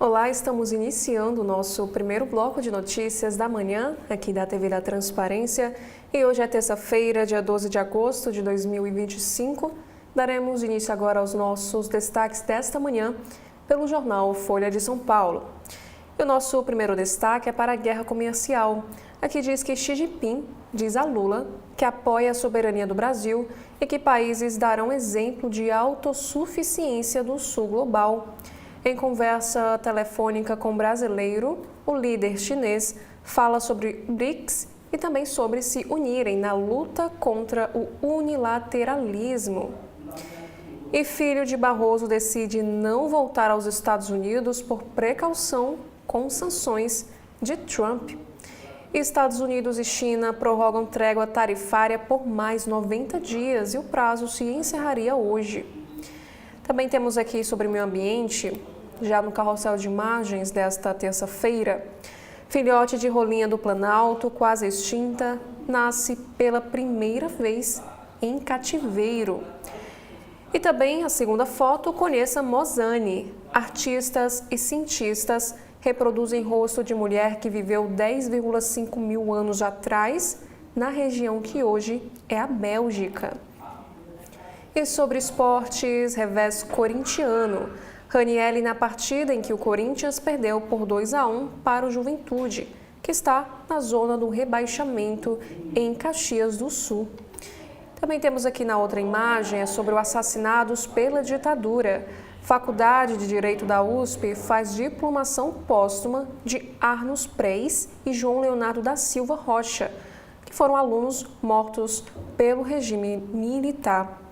Olá, estamos iniciando o nosso primeiro bloco de notícias da manhã, aqui da TV da Transparência. E hoje é terça-feira, dia 12 de agosto de 2025. Daremos início agora aos nossos destaques desta manhã pelo jornal Folha de São Paulo. E o nosso primeiro destaque é para a guerra comercial. Aqui diz que Xi Jinping diz a Lula que apoia a soberania do Brasil e que países darão exemplo de autossuficiência do sul global. Em conversa telefônica com o brasileiro, o líder chinês fala sobre BRICS e também sobre se unirem na luta contra o unilateralismo. E filho de Barroso decide não voltar aos Estados Unidos por precaução com sanções de Trump. Estados Unidos e China prorrogam trégua tarifária por mais 90 dias e o prazo se encerraria hoje. Também temos aqui sobre o meio ambiente, já no carrossel de imagens desta terça-feira. Filhote de rolinha do Planalto, quase extinta, nasce pela primeira vez em cativeiro. E também a segunda foto, conheça Mozani. Artistas e cientistas reproduzem rosto de mulher que viveu 10,5 mil anos atrás na região que hoje é a Bélgica. E sobre esportes, revés corintiano. Ranieri na partida em que o Corinthians perdeu por 2-1 para o Juventude, que está na zona do rebaixamento em Caxias do Sul. Também temos aqui na outra imagem sobre o assassinados pela ditadura. Faculdade de Direito da USP faz diplomação póstuma de Arnos Preis e João Leonardo da Silva Rocha, que foram alunos mortos pelo regime militar.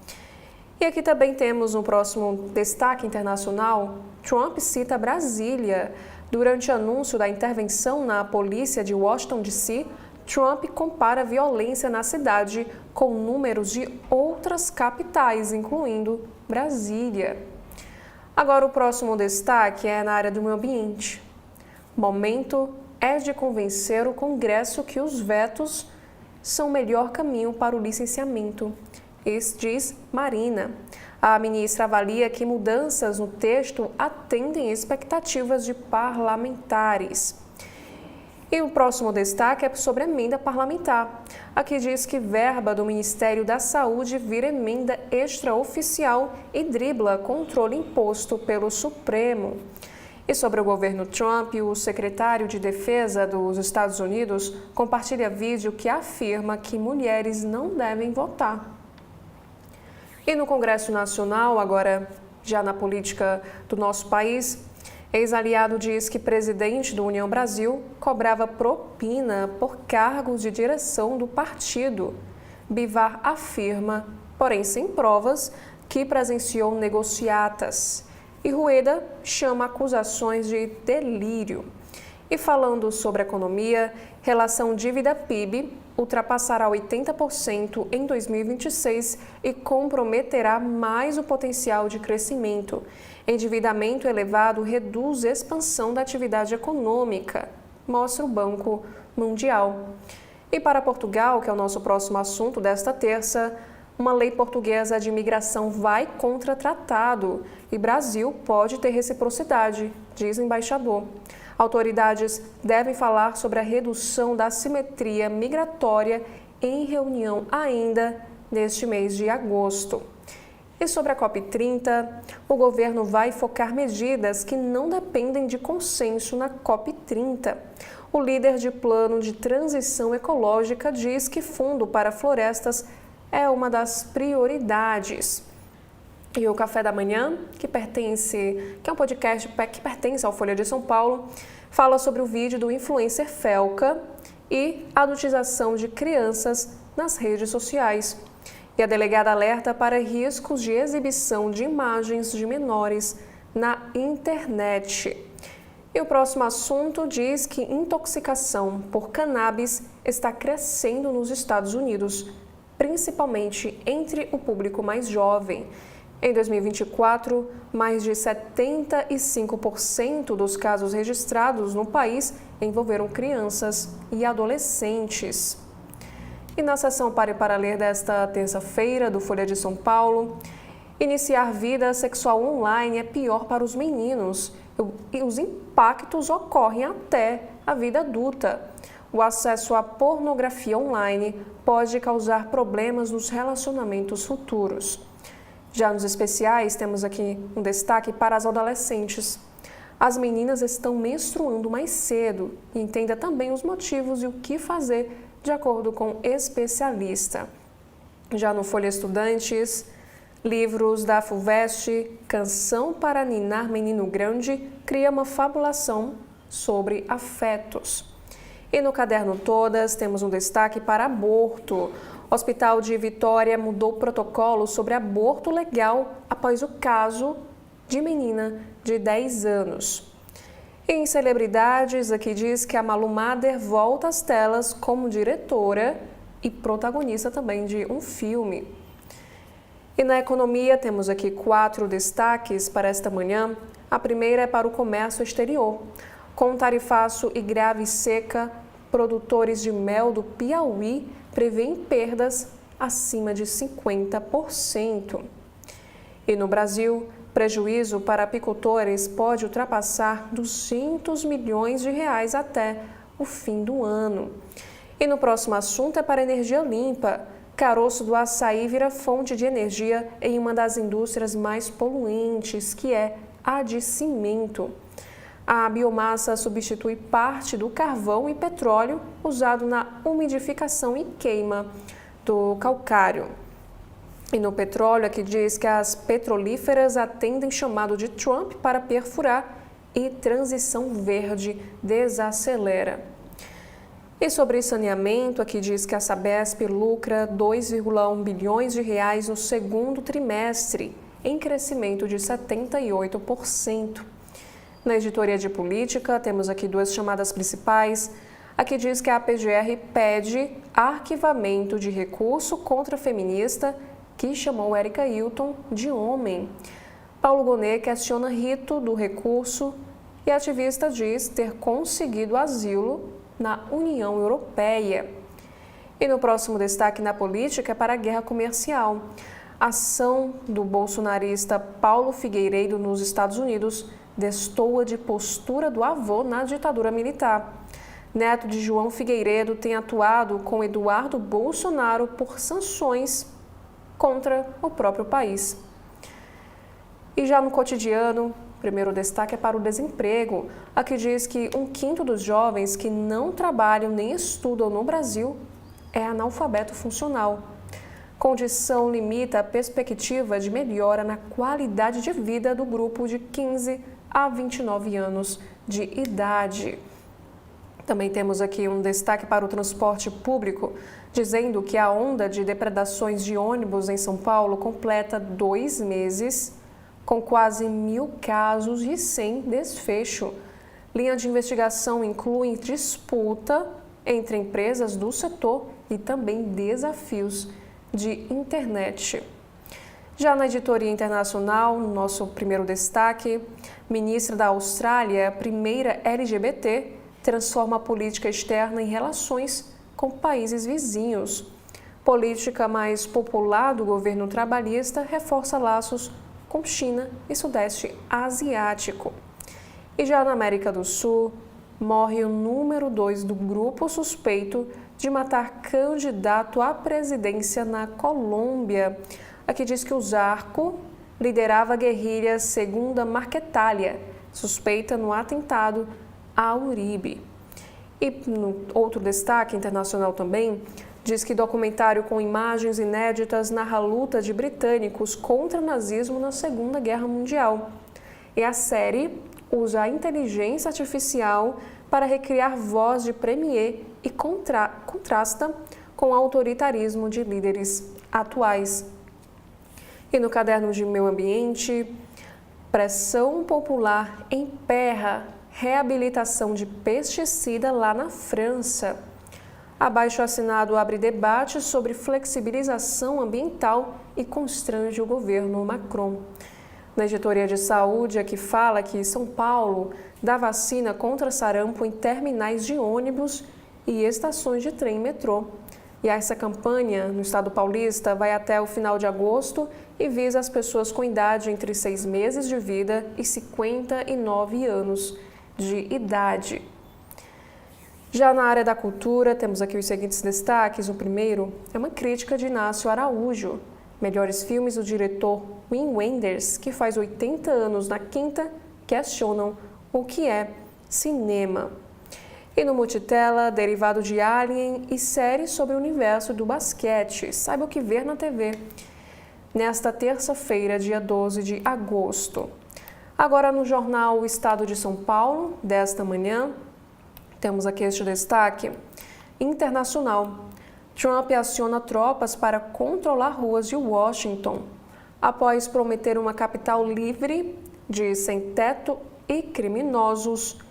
E aqui também temos um próximo destaque internacional. Trump cita Brasília. Durante anúncio da intervenção na polícia de Washington, D.C., Trump compara a violência na cidade com números de outras capitais, incluindo Brasília. Agora o próximo destaque é na área do meio ambiente. Momento é de convencer o Congresso que os vetos são o melhor caminho para o licenciamento. Isso diz Marina. A ministra avalia que mudanças no texto atendem expectativas de parlamentares. E o próximo destaque é sobre a emenda parlamentar. Aqui diz que verba do Ministério da Saúde vira emenda extraoficial e dribla controle imposto pelo Supremo. E sobre o governo Trump, o secretário de Defesa dos Estados Unidos compartilha vídeo que afirma que mulheres não devem votar. E no Congresso Nacional, agora já na política do nosso país, ex-aliado diz que presidente do União Brasil cobrava propina por cargos de direção do partido. Bivar afirma, porém sem provas, que presenciou negociatas. E Rueda chama acusações de delírio. E falando sobre economia, relação dívida-PIB ultrapassará 80% em 2026 e comprometerá mais o potencial de crescimento. Endividamento elevado reduz a expansão da atividade econômica, mostra o Banco Mundial. E para Portugal, que é o nosso próximo assunto desta terça, uma lei portuguesa de imigração vai contra tratado e Brasil pode ter reciprocidade, diz o embaixador. Autoridades devem falar sobre a redução da assimetria migratória em reunião ainda neste mês de agosto. E sobre a COP30, o governo vai focar medidas que não dependem de consenso na COP30. O líder de plano de transição ecológica diz que fundo para florestas é uma das prioridades. E o Café da Manhã, que é um podcast que pertence ao Folha de São Paulo, fala sobre o vídeo do influencer Felca e a adultização de crianças nas redes sociais. E a delegada alerta para riscos de exibição de imagens de menores na internet. E o próximo assunto diz que intoxicação por cannabis está crescendo nos Estados Unidos, principalmente entre o público mais jovem. Em 2024, mais de 75% dos casos registrados no país envolveram crianças e adolescentes. E na sessão Pare para Ler desta terça-feira do Folha de São Paulo, iniciar vida sexual online é pior para os meninos. e os impactos ocorrem até a vida adulta. O acesso à pornografia online pode causar problemas nos relacionamentos futuros. Já nos especiais, temos aqui um destaque para as adolescentes. As meninas estão menstruando mais cedo e entenda também os motivos e o que fazer, de acordo com especialista. Já no Folha Estudantes, livros da FUVEST, Canção para Ninar Menino Grande, cria uma fabulação sobre afetos. E no Caderno Todas, temos um destaque para aborto. O Hospital de Vitória mudou o protocolo sobre aborto legal após o caso de menina de 10 anos. E em celebridades, aqui diz que a Malu Mader volta às telas como diretora e protagonista também de um filme. E na economia, temos aqui 4 destaques para esta manhã. A primeira é para o comércio exterior. Com tarifaço e grave seca, produtores de mel do Piauí prevêem perdas acima de 50%. E no Brasil, prejuízo para apicultores pode ultrapassar 200 milhões de reais até o fim do ano. E no próximo assunto é para energia limpa. Caroço do açaí vira fonte de energia em uma das indústrias mais poluentes, que é a de cimento. A biomassa substitui parte do carvão e petróleo usado na umidificação e queima do calcário. E no petróleo, aqui diz que as petrolíferas atendem chamado de Trump para perfurar e transição verde desacelera. E sobre saneamento, aqui diz que a Sabesp lucra 2,1 bilhões de reais no segundo trimestre, em crescimento de 78%. Na editoria de política, temos aqui 2 chamadas principais. Aqui diz que a PGR pede arquivamento de recurso contra a feminista que chamou Érica Hilton de homem. Paulo Gonet questiona rito do recurso e a ativista diz ter conseguido asilo na União Europeia. E no próximo destaque na política é para a guerra comercial. A ação do bolsonarista Paulo Figueiredo nos Estados Unidos destoa de postura do avô na ditadura militar. Neto de João Figueiredo tem atuado com Eduardo Bolsonaro por sanções contra o próprio país. E já no cotidiano, o primeiro destaque é para o desemprego. Aqui diz que 1/5 dos jovens que não trabalham nem estudam no Brasil é analfabeto funcional. Condição limita a perspectiva de melhora na qualidade de vida do grupo de 15 a 29 anos de idade. Também temos aqui um destaque para o transporte público, dizendo que a onda de depredações de ônibus em São Paulo completa 2 meses, com quase 1.000 casos e sem desfecho. Linha de investigação inclui disputa entre empresas do setor e também desafios de internet. Já na editoria internacional, nosso primeiro destaque, ministra da Austrália, primeira LGBT, transforma a política externa em relações com países vizinhos. Política mais popular do governo trabalhista reforça laços com China e Sudeste Asiático. E já na América do Sul, morre o número 2 do grupo suspeito de matar candidato à presidência na Colômbia. Aqui diz que o Zarco liderava a guerrilha Segunda Marquetalia, suspeita no atentado a Uribe. E no outro destaque internacional também, diz que documentário com imagens inéditas narra a luta de britânicos contra o nazismo na Segunda Guerra Mundial. E a série usa a inteligência artificial para recriar voz de premier e contrasta com o autoritarismo de líderes atuais. E no caderno de Meio Ambiente, pressão popular emperra reabilitação de pesticida lá na França. Abaixo-assinado abre debate sobre flexibilização ambiental e constrange o governo Macron. Na editoria de saúde, aqui fala que São Paulo dá vacina contra sarampo em terminais de ônibus e estações de trem e metrô. E essa campanha no estado paulista vai até o final de agosto e visa as pessoas com idade entre 6 meses de vida e 59 anos de idade. Já na área da cultura, temos aqui os seguintes destaques. O primeiro é uma crítica de Inácio Araújo. Melhores filmes do diretor Wim Wenders, que faz 80 anos na quinta, questionam o que é cinema. E no Multitela, derivado de Alien e série sobre o universo do basquete. Saiba o que ver na TV. Nesta terça-feira, dia 12 de agosto. Agora no jornal O Estado de São Paulo, desta manhã, temos aqui este destaque. Internacional. Trump aciona tropas para controlar ruas de Washington. Após prometer uma capital livre de sem-teto e criminosos,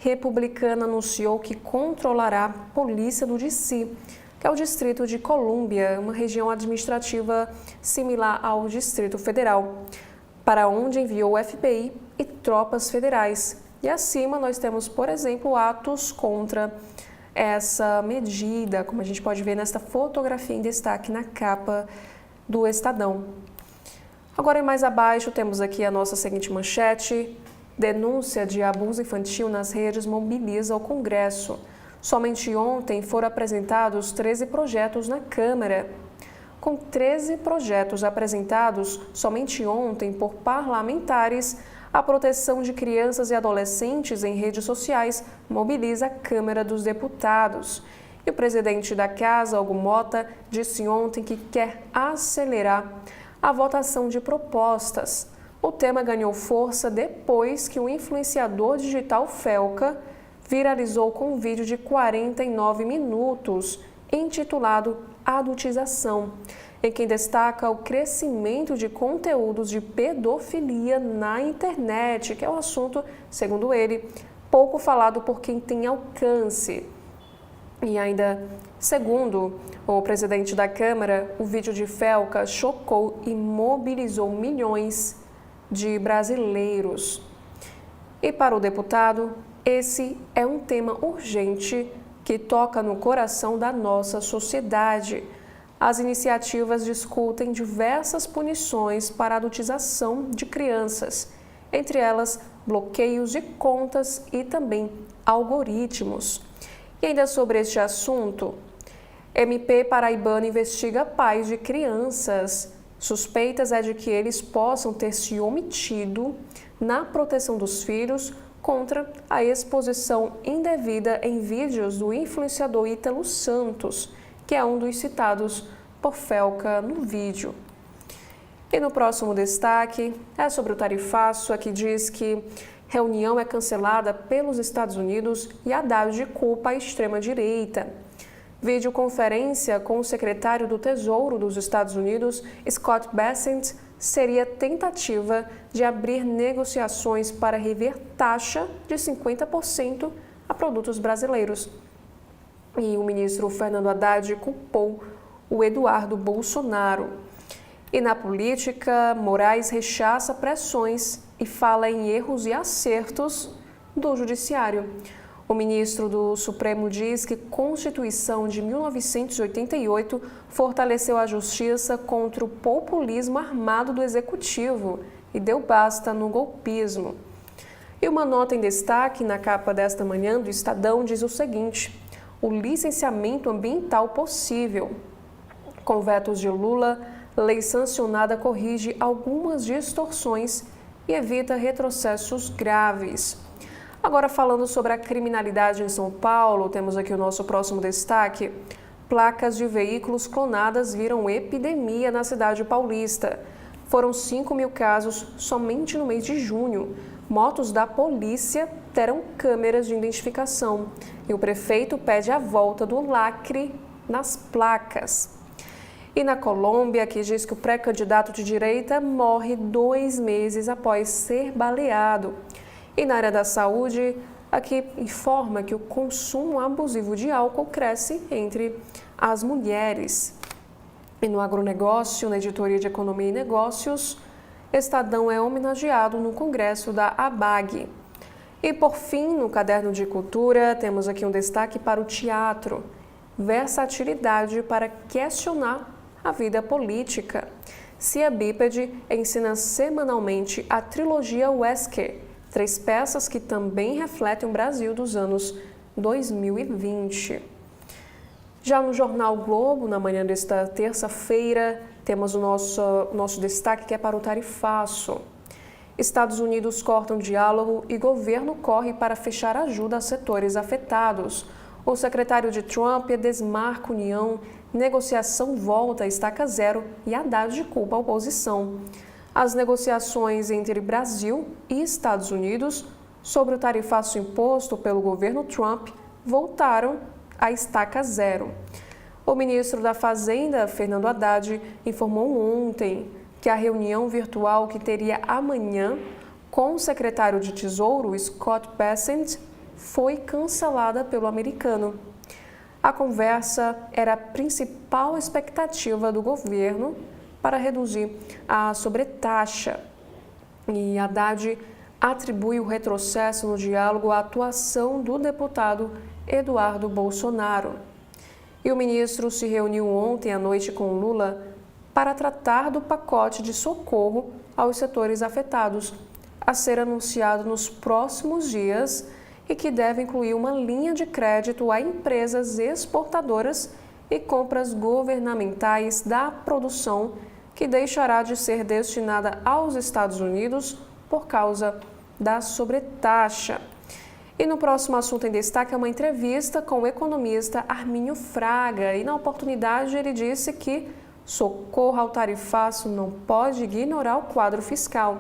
republicana anunciou que controlará a polícia do D.C., que é o Distrito de Colômbia, uma região administrativa similar ao Distrito Federal, para onde enviou o FBI e tropas federais. E acima nós temos, por exemplo, atos contra essa medida, como a gente pode ver nesta fotografia em destaque na capa do Estadão. Agora, mais abaixo, temos aqui a nossa seguinte manchete. Denúncia de abuso infantil nas redes mobiliza o Congresso. Somente ontem foram apresentados 13 projetos na Câmara. Com 13 projetos apresentados somente ontem por parlamentares, a proteção de crianças e adolescentes em redes sociais mobiliza a Câmara dos Deputados. E o presidente da Casa, Hugo Mota, disse ontem que quer acelerar a votação de propostas. O tema ganhou força depois que o influenciador digital Felca viralizou com um vídeo de 49 minutos, intitulado Adultização, em que destaca o crescimento de conteúdos de pedofilia na internet, que é um assunto, segundo ele, pouco falado por quem tem alcance. E ainda, segundo o presidente da Câmara, o vídeo de Felca chocou e mobilizou milhões de brasileiros. E para o deputado, esse é um tema urgente que toca no coração da nossa sociedade. As iniciativas discutem diversas punições para a adultização de crianças, entre elas bloqueios de contas e também algoritmos. E ainda sobre este assunto, MP paraibano investiga pais de crianças. Suspeitas é de que eles possam ter se omitido na proteção dos filhos contra a exposição indevida em vídeos do influenciador Ítalo Santos, que é um dos citados por Felca no vídeo. E no próximo destaque é sobre o tarifaço, que diz que reunião é cancelada pelos Estados Unidos e Haddad culpa a extrema-direita. Videoconferência com o secretário do Tesouro dos Estados Unidos, Scott Bessent, seria tentativa de abrir negociações para rever taxa de 50% a produtos brasileiros. E o ministro Fernando Haddad culpou o Eduardo Bolsonaro. E na política, Moraes rechaça pressões e fala em erros e acertos do Judiciário. O ministro do Supremo diz que a Constituição de 1988 fortaleceu a justiça contra o populismo armado do Executivo e deu basta no golpismo. E uma nota em destaque na capa desta manhã do Estadão diz o seguinte: o licenciamento ambiental possível. Com vetos de Lula, lei sancionada corrige algumas distorções e evita retrocessos graves. Agora, falando sobre a criminalidade em São Paulo, temos aqui o nosso próximo destaque. Placas de veículos clonadas viram epidemia na cidade paulista. Foram 5.000 casos somente no mês de junho. Motos da polícia terão câmeras de identificação. E o prefeito pede a volta do lacre nas placas. E na Colômbia, que diz que o pré-candidato de direita morre 2 meses após ser baleado. E na área da saúde, aqui informa que o consumo abusivo de álcool cresce entre as mulheres. E no agronegócio, na editoria de Economia e Negócios, Estadão é homenageado no congresso da ABAG. E por fim, no caderno de cultura, temos aqui um destaque para o teatro. versatilidade para questionar a vida política. Cia Bípede ensina semanalmente a trilogia Wesker, 3 peças que também refletem o Brasil dos anos 2020. Já no Jornal Globo, na manhã desta terça-feira, temos o nosso destaque que é para o tarifaço. Estados Unidos cortam diálogo e governo corre para fechar ajuda a setores afetados. O secretário de Trump desmarca União, negociação volta a estaca zero e Haddad culpa a oposição. As negociações entre Brasil e Estados Unidos sobre o tarifaço imposto pelo governo Trump voltaram à estaca zero. O ministro da Fazenda, Fernando Haddad, informou ontem que a reunião virtual que teria amanhã com o secretário de Tesouro, Scott Bessent, foi cancelada pelo americano. A conversa era a principal expectativa do governo para reduzir a sobretaxa. E Haddad atribui o retrocesso no diálogo à atuação do deputado Eduardo Bolsonaro. E o ministro se reuniu ontem à noite com Lula para tratar do pacote de socorro aos setores afetados, a ser anunciado nos próximos dias e que deve incluir uma linha de crédito a empresas exportadoras e compras governamentais da produção, que deixará de ser destinada aos Estados Unidos por causa da sobretaxa. E no próximo assunto em destaque é uma entrevista com o economista Armínio Fraga. E na oportunidade ele disse que socorro ao tarifaço não pode ignorar o quadro fiscal.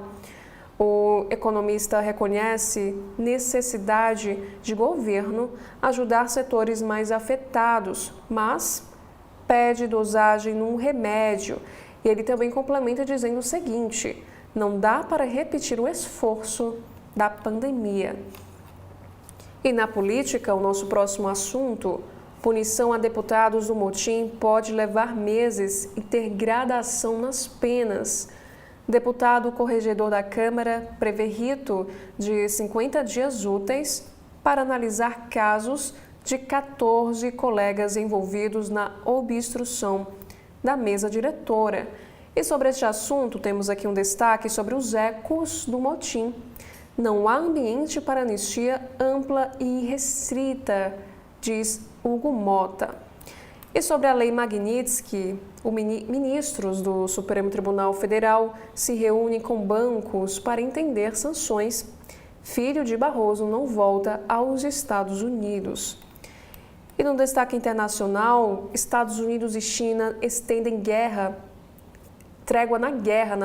O economista reconhece necessidade de governo ajudar setores mais afetados, mas pede dosagem num remédio. E ele também complementa dizendo o seguinte: não dá para repetir o esforço da pandemia. E na política, o nosso próximo assunto, punição a deputados do motim pode levar meses e ter gradação nas penas. Deputado corregedor da Câmara prevê rito de 50 dias úteis para analisar casos de 14 colegas envolvidos na obstrução da mesa diretora. E sobre este assunto, temos aqui um destaque sobre os ecos do motim. Não há ambiente para anistia ampla e restrita, diz Hugo Mota. E sobre a Lei Magnitsky, os ministros do Supremo Tribunal Federal se reúnem com bancos para entender sanções. Filho de Barroso não volta aos Estados Unidos. E no destaque internacional, Estados Unidos e China estendem trégua na guerra,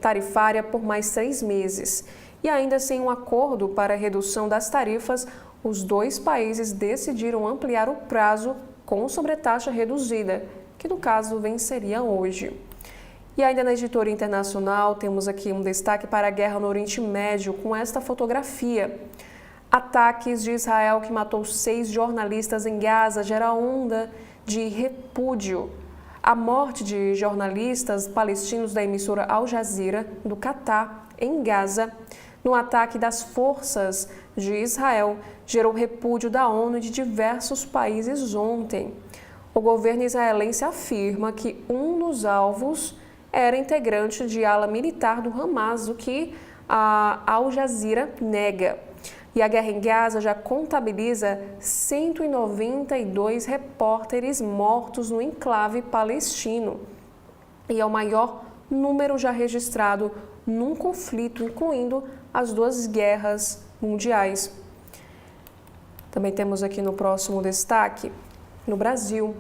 tarifária por mais 3 meses. E ainda sem um acordo para a redução das tarifas, os 2 países decidiram ampliar o prazo com sobretaxa reduzida, que no caso venceria hoje. E ainda na editoria internacional, temos aqui um destaque para a guerra no Oriente Médio com esta fotografia. Ataques de Israel que matou 6 jornalistas em Gaza gera onda de repúdio. A morte de jornalistas palestinos da emissora Al Jazeera, do Catar, em Gaza, no ataque das forças de Israel, gerou repúdio da ONU e de diversos países ontem. O governo israelense afirma que um dos alvos era integrante de ala militar do Hamas, o que a Al Jazeera nega. E a guerra em Gaza já contabiliza 192 repórteres mortos no enclave palestino. E é o maior número já registrado num conflito, incluindo as 2 guerras mundiais. Também temos aqui no próximo destaque, no Brasil,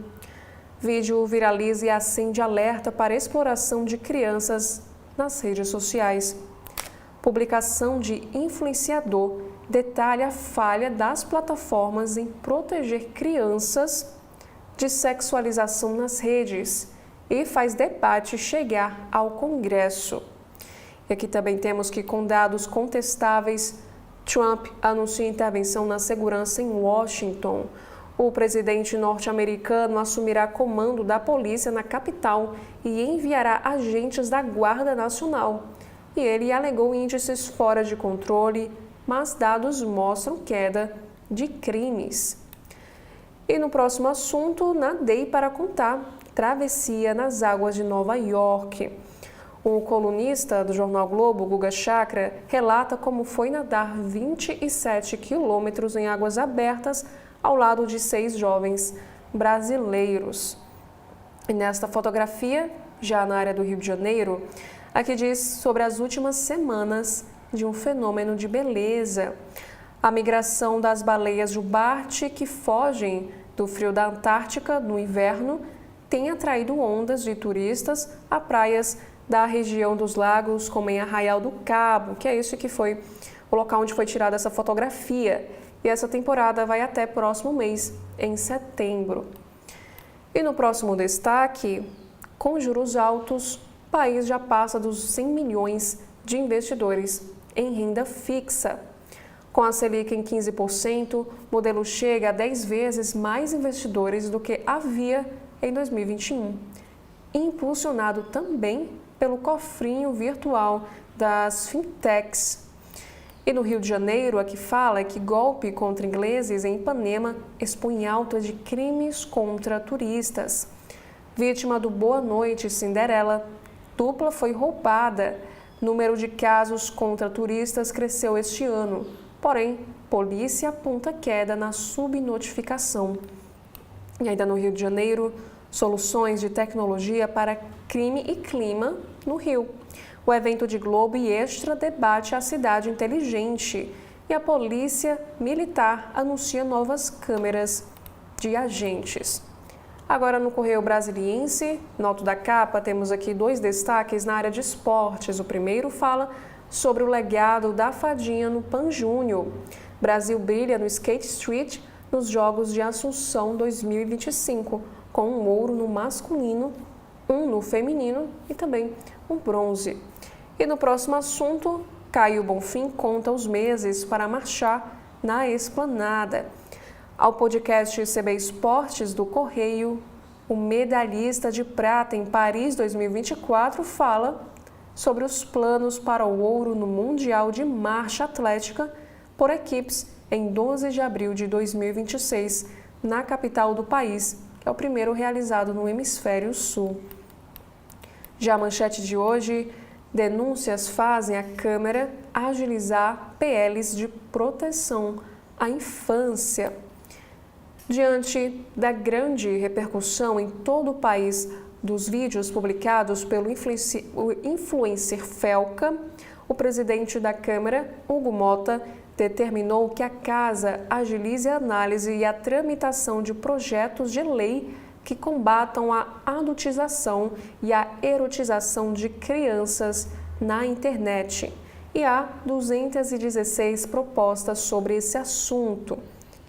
vídeo viraliza e acende alerta para exploração de crianças nas redes sociais. Publicação de influenciador detalha a falha das plataformas em proteger crianças de sexualização nas redes e faz debate chegar ao Congresso. E aqui também temos que, com dados contestáveis, Trump anuncia intervenção na segurança em Washington. O presidente norte-americano assumirá comando da polícia na capital e enviará agentes da Guarda Nacional. E ele alegou índices fora de controle, mas dados mostram queda de crimes. E no próximo assunto, nadei para contar, travessia nas águas de Nova York. O colunista do Jornal Globo, Guga Chakra, relata como foi nadar 27 quilômetros em águas abertas ao lado de 6 jovens brasileiros. E nesta fotografia, já na área do Rio de Janeiro, aqui diz sobre as últimas semanas de um fenômeno de beleza. A migração das baleias jubarte que fogem do frio da Antártica no inverno tem atraído ondas de turistas a praias da região dos lagos, como em Arraial do Cabo, que é esse que foi o local onde foi tirada essa fotografia. E essa temporada vai até próximo mês, em setembro. E no próximo destaque, com juros altos, o país já passa dos 100 milhões de investidores em renda fixa. Com a Selic em 15%, o modelo chega a 10 vezes mais investidores do que havia em 2021, impulsionado também pelo cofrinho virtual das fintechs. E no Rio de Janeiro, a que fala que golpe contra ingleses em Ipanema expõe alta de crimes contra turistas. Vítima do Boa Noite Cinderela, dupla foi roubada. Número de casos contra turistas cresceu este ano, porém, polícia aponta queda na subnotificação. E ainda no Rio de Janeiro, soluções de tecnologia para crime e clima no Rio. O evento de Globo e Extra debate a cidade inteligente e a polícia militar anuncia novas câmeras de agentes. Agora no Correio Brasiliense, no alto da capa, temos aqui 2 destaques na área de esportes. O primeiro fala sobre o legado da fadinha no Pan Júnior. Brasil brilha no Skate Street nos Jogos de Assunção 2025, com um ouro no masculino, um no feminino e também um bronze. E no próximo assunto, Caio Bonfim conta os meses para marchar na Esplanada. Ao podcast CB Esportes do Correio, o medalhista de prata em Paris 2024 fala sobre os planos para o ouro no Mundial de Marcha Atlética por equipes em 12 de abril de 2026, na capital do país, que é o primeiro realizado no Hemisfério Sul. Já a manchete de hoje, denúncias fazem a Câmara agilizar PLs de proteção à infância. Diante da grande repercussão em todo o país dos vídeos publicados pelo influencer Felca, o presidente da Câmara, Hugo Mota, determinou que a Casa agilize a análise e a tramitação de projetos de lei que combatam a adultização e a erotização de crianças na internet. E há 216 propostas sobre esse assunto.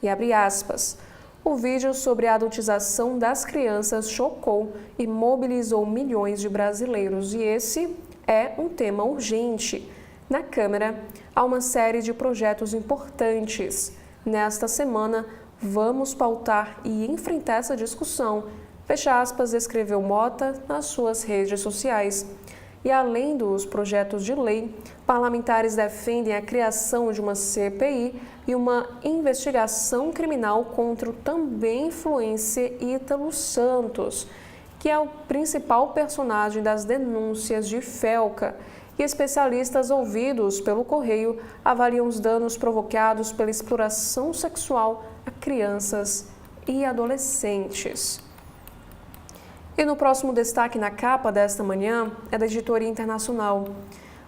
E abre aspas. O vídeo sobre a adultização das crianças chocou e mobilizou milhões de brasileiros. E esse é um tema urgente. Na Câmara, há uma série de projetos importantes. Nesta semana, vamos pautar e enfrentar essa discussão, fecha aspas, escreveu Mota nas suas redes sociais. E além dos projetos de lei, parlamentares defendem a criação de uma CPI e uma investigação criminal contra o também influencer Ítalo Santos, que é o principal personagem das denúncias de Felca. E especialistas ouvidos pelo Correio avaliam os danos provocados pela exploração sexual a crianças e adolescentes. E no próximo destaque na capa desta manhã é da Editoria Internacional.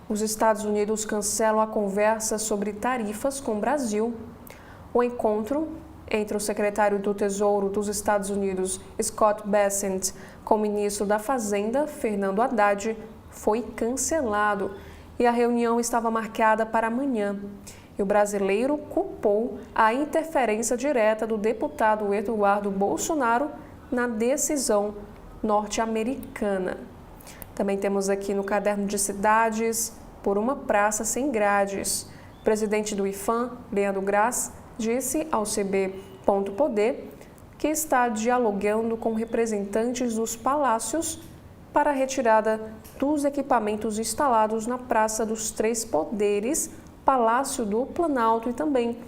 Os Estados Unidos cancelam a conversa sobre tarifas com o Brasil. O encontro entre o secretário do Tesouro dos Estados Unidos, Scott Bessent, com o ministro da Fazenda, Fernando Haddad, foi cancelado e a reunião estava marcada para amanhã. E o brasileiro culpou a interferência direta do deputado Eduardo Bolsonaro na decisão norte-americana. Também temos aqui no caderno de cidades, por uma praça sem grades. O presidente do IFAM, Leandro Graz, disse ao CB.poder que está dialogando com representantes dos palácios para a retirada dos equipamentos instalados na Praça dos Três Poderes, Palácio do Planalto e também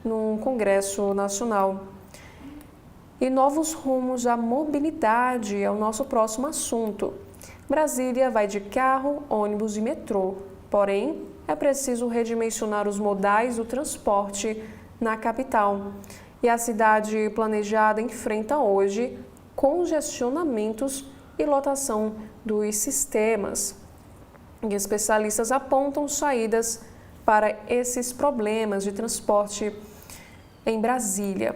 no Congresso Nacional. E novos rumos à mobilidade é o nosso próximo assunto. Brasília vai de carro, ônibus e metrô. Porém, é preciso redimensionar os modais do transporte na capital. E a cidade planejada enfrenta hoje congestionamentos e lotação dos sistemas. E especialistas apontam saídas para esses problemas de transporte em Brasília.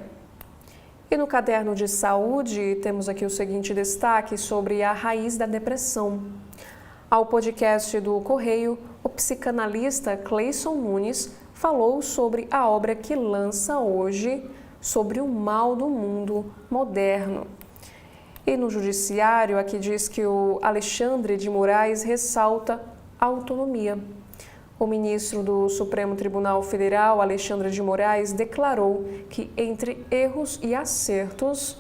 E no caderno de saúde, temos aqui o seguinte destaque sobre a raiz da depressão. Ao podcast do Correio, o psicanalista Cleison Nunes falou sobre a obra que lança hoje sobre o mal do mundo moderno. E no judiciário, aqui diz que o Alexandre de Moraes ressalta a autonomia. O ministro do Supremo Tribunal Federal, Alexandre de Moraes, declarou que, entre erros e acertos,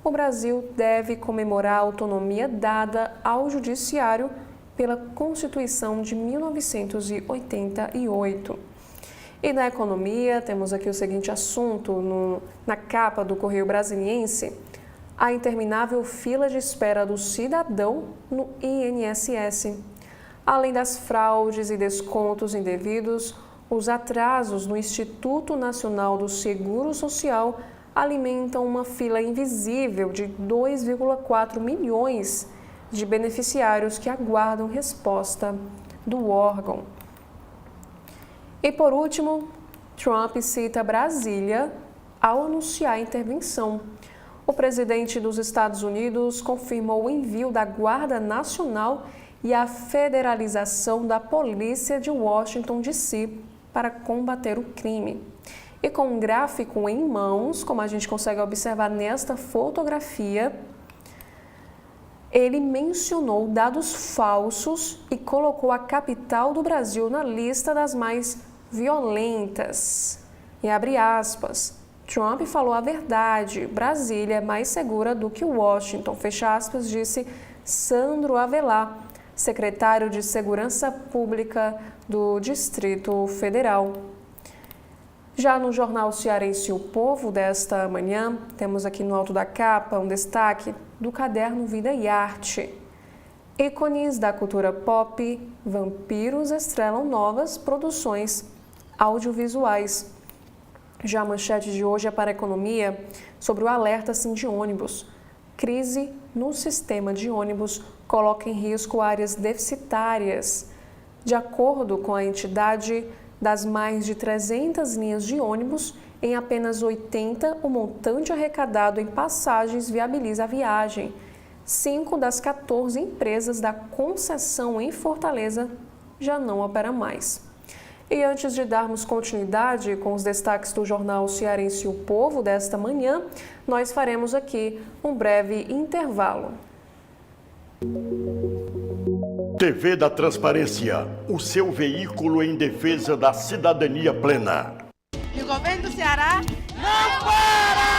o Brasil deve comemorar a autonomia dada ao judiciário pela Constituição de 1988. E na economia, temos aqui o seguinte assunto na capa do Correio Brasiliense: a interminável fila de espera do cidadão no INSS. Além das fraudes e descontos indevidos, os atrasos no Instituto Nacional do Seguro Social alimentam uma fila invisível de 2,4 milhões de beneficiários que aguardam resposta do órgão. E por último, Trump cita Brasília ao anunciar a intervenção. O presidente dos Estados Unidos confirmou o envio da Guarda Nacional e a federalização da polícia de Washington, D.C., para combater o crime. E com um gráfico em mãos, como a gente consegue observar nesta fotografia, ele mencionou dados falsos e colocou a capital do Brasil na lista das mais violentas. E abre aspas, Trump falou a verdade, Brasília é mais segura do que Washington, fecha aspas, disse Sandro Avelar, secretário de Segurança Pública do Distrito Federal. Já no jornal cearense O Povo desta manhã, temos aqui no alto da capa um destaque do caderno Vida e Arte. Ícones da cultura pop, vampiros estrelam novas produções audiovisuais. Já a manchete de hoje é para a economia sobre o alerta Sindônibus. Crise no sistema de ônibus coloca em risco áreas deficitárias. De acordo com a entidade, das mais de 300 linhas de ônibus, em apenas 80 o montante arrecadado em passagens viabiliza a viagem. 5 das 14 empresas da concessão em Fortaleza já não operam mais. E antes de darmos continuidade com os destaques do jornal cearense O Povo desta manhã, nós faremos aqui um breve intervalo. TV da Transparência, o seu veículo em defesa da cidadania plena. E o governo do Ceará não para!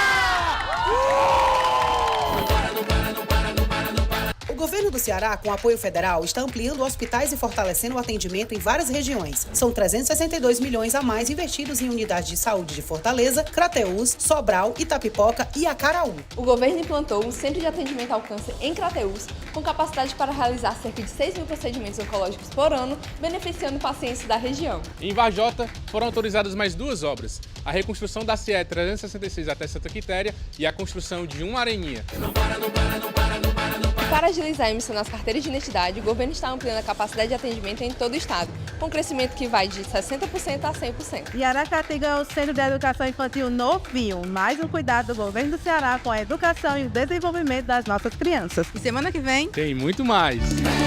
O governo do Ceará, com apoio federal, está ampliando hospitais e fortalecendo o atendimento em várias regiões. São 362 milhões a mais investidos em unidades de saúde de Fortaleza, Crateús, Sobral, Itapipoca e Acaraú. O governo implantou um centro de atendimento ao câncer em Crateús, com capacidade para realizar cerca de 6 mil procedimentos oncológicos por ano, beneficiando pacientes da região. Em Varjota, foram autorizadas mais 2 obras: a reconstrução da CE 366 até Santa Quitéria e a construção de uma areninha. Para agilizar a emissão das carteiras de identidade, o governo está ampliando a capacidade de atendimento em todo o estado, com crescimento que vai de 60% a 100%. E Aracati ganhou o Centro de Educação Infantil novinho, mais um cuidado do governo do Ceará com a educação e o desenvolvimento das nossas crianças. E semana que vem Tem muito mais. É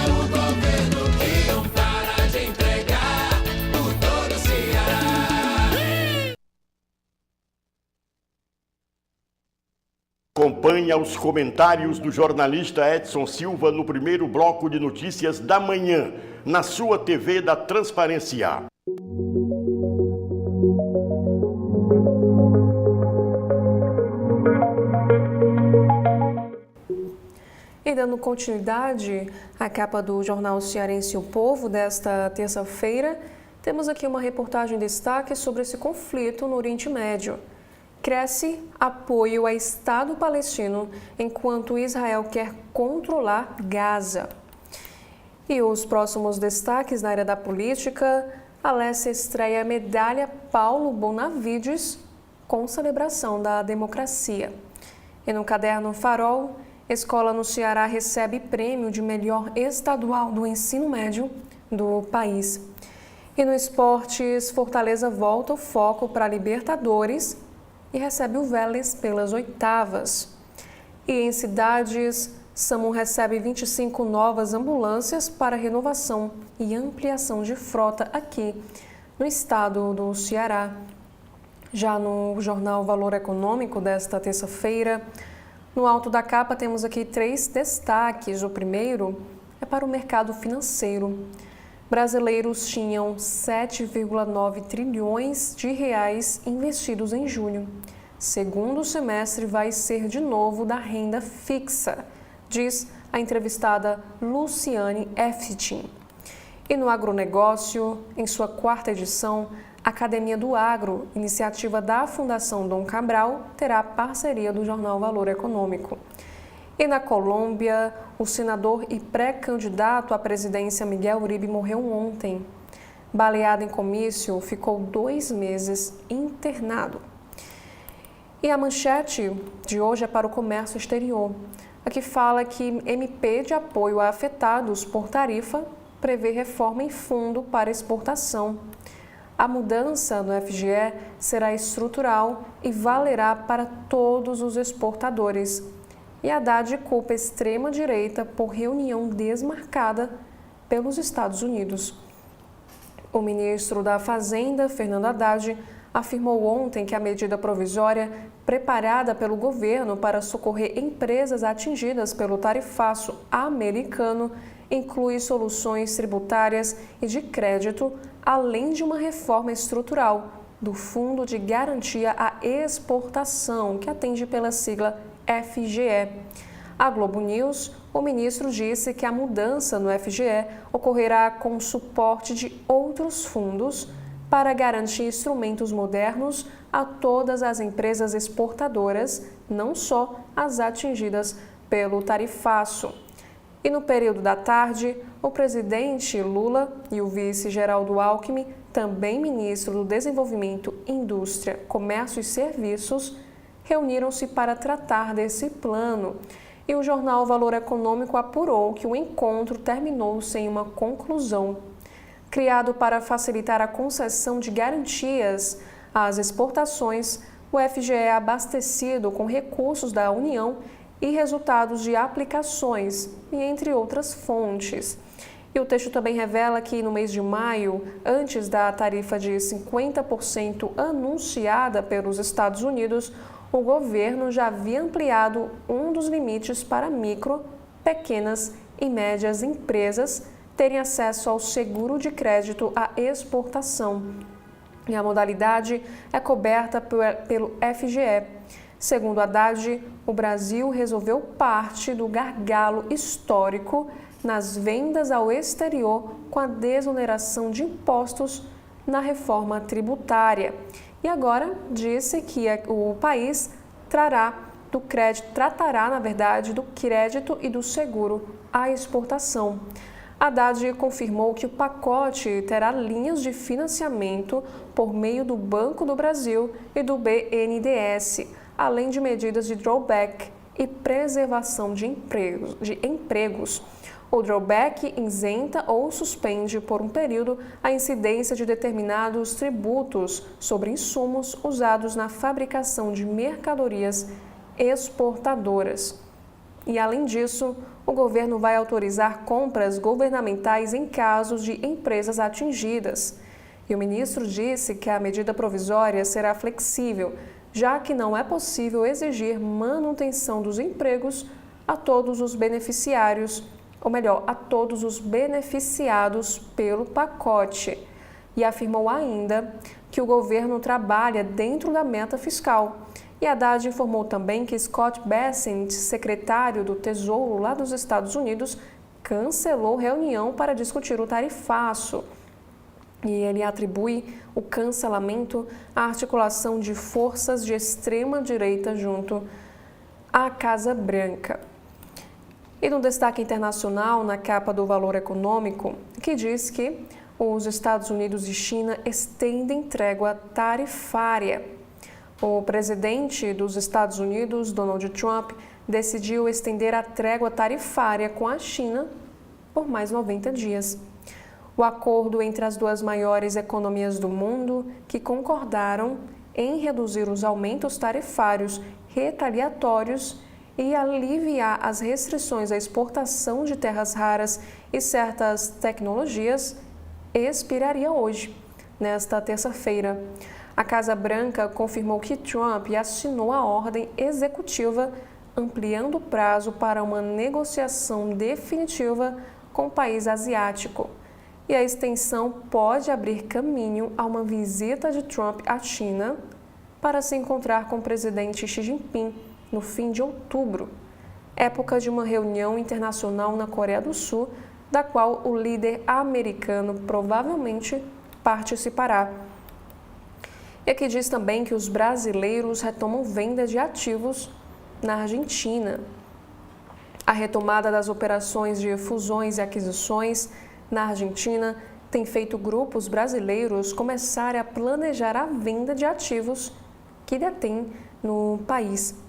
o governo que não para de entregar por todo o Ceará. Acompanhe os comentários do jornalista Edson Silva no primeiro bloco de notícias da manhã, na sua TV da Transparência. E dando continuidade à capa do jornal cearense O Povo desta terça-feira, temos aqui uma reportagem em destaque sobre esse conflito no Oriente Médio. Cresce apoio a Estado palestino enquanto Israel quer controlar Gaza. E os próximos destaques na área da política: Alessia estreia a medalha Paulo Bonavides com celebração da democracia. E no caderno Farol, escola no Ceará recebe prêmio de melhor estadual do ensino médio do país. E no esportes, Fortaleza volta o foco para a Libertadores e recebe o Vélez pelas oitavas. E em cidades, SAMU recebe 25 novas ambulâncias para renovação e ampliação de frota aqui no estado do Ceará. Já no jornal Valor Econômico desta terça-feira, no alto da capa temos aqui 3 destaques. O primeiro é para o mercado financeiro. Brasileiros tinham 7,9 trilhões de reais investidos em junho. Segundo semestre vai ser de novo da renda fixa, diz a entrevistada Luciane Eftin. E no agronegócio, em sua 4ª edição, a Academia do Agro, iniciativa da Fundação Dom Cabral, terá parceria do jornal Valor Econômico. E na Colômbia, o senador e pré-candidato à presidência Miguel Uribe morreu ontem. Baleado em comício, ficou 2 meses internado. E a manchete de hoje é para o comércio exterior. Aqui fala que MP de apoio a afetados por tarifa prevê reforma em fundo para exportação. A mudança no FGE será estrutural e valerá para todos os exportadores. E Haddad culpa a extrema-direita por reunião desmarcada pelos Estados Unidos. O ministro da Fazenda, Fernando Haddad, afirmou ontem que a medida provisória preparada pelo governo para socorrer empresas atingidas pelo tarifaço americano inclui soluções tributárias e de crédito, além de uma reforma estrutural do Fundo de Garantia à Exportação, que atende pela sigla FGE. À Globo News, o ministro disse que a mudança no FGE ocorrerá com suporte de outros fundos para garantir instrumentos modernos a todas as empresas exportadoras, não só as atingidas pelo tarifaço. E no período da tarde, o presidente Lula e o vice Geraldo Alckmin, também ministro do Desenvolvimento, Indústria, Comércio e Serviços, reuniram-se para tratar desse plano. E o jornal Valor Econômico apurou que o encontro terminou sem uma conclusão. Criado para facilitar a concessão de garantias às exportações, o FGE é abastecido com recursos da União e resultados de aplicações, e entre outras fontes. E o texto também revela que no mês de maio, antes da tarifa de 50% anunciada pelos Estados Unidos, o governo já havia ampliado um dos limites para micro, pequenas e médias empresas terem acesso ao seguro de crédito à exportação. E a modalidade é coberta pelo FGE. Segundo Haddad, o Brasil resolveu parte do gargalo histórico nas vendas ao exterior com a desoneração de impostos na reforma tributária. E agora disse que o país tratará, do crédito e do seguro à exportação. Haddad confirmou que o pacote terá linhas de financiamento por meio do Banco do Brasil e do BNDES, além de medidas de drawback e preservação de empregos. O drawback isenta ou suspende por um período a incidência de determinados tributos sobre insumos usados na fabricação de mercadorias exportadoras. E, além disso, o governo vai autorizar compras governamentais em casos de empresas atingidas. E o ministro disse que a medida provisória será flexível, já que não é possível exigir manutenção dos empregos a todos os beneficiários, ou melhor, a todos os beneficiados pelo pacote. E afirmou ainda que o governo trabalha dentro da meta fiscal. E Haddad informou também que Scott Bessent, secretário do Tesouro lá dos Estados Unidos, cancelou reunião para discutir o tarifaço. E ele atribui o cancelamento à articulação de forças de extrema-direita junto à Casa Branca. E no destaque internacional, na capa do Valor Econômico, que diz que os Estados Unidos e China estendem trégua tarifária. O presidente dos Estados Unidos, Donald Trump, decidiu estender a trégua tarifária com a China por mais 90 dias. O acordo entre as duas maiores economias do mundo, que concordaram em reduzir os aumentos tarifários retaliatórios e aliviar as restrições à exportação de terras raras e certas tecnologias, expiraria hoje, nesta terça-feira. A Casa Branca confirmou que Trump assinou a ordem executiva ampliando o prazo para uma negociação definitiva com o país asiático. E a extensão pode abrir caminho a uma visita de Trump à China para se encontrar com o presidente Xi Jinping no fim de outubro, época de uma reunião internacional na Coreia do Sul, da qual o líder americano provavelmente participará. E aqui diz também que os brasileiros retomam vendas de ativos na Argentina. A retomada das operações de fusões e aquisições na Argentina tem feito grupos brasileiros começarem a planejar a venda de ativos que detêm no país.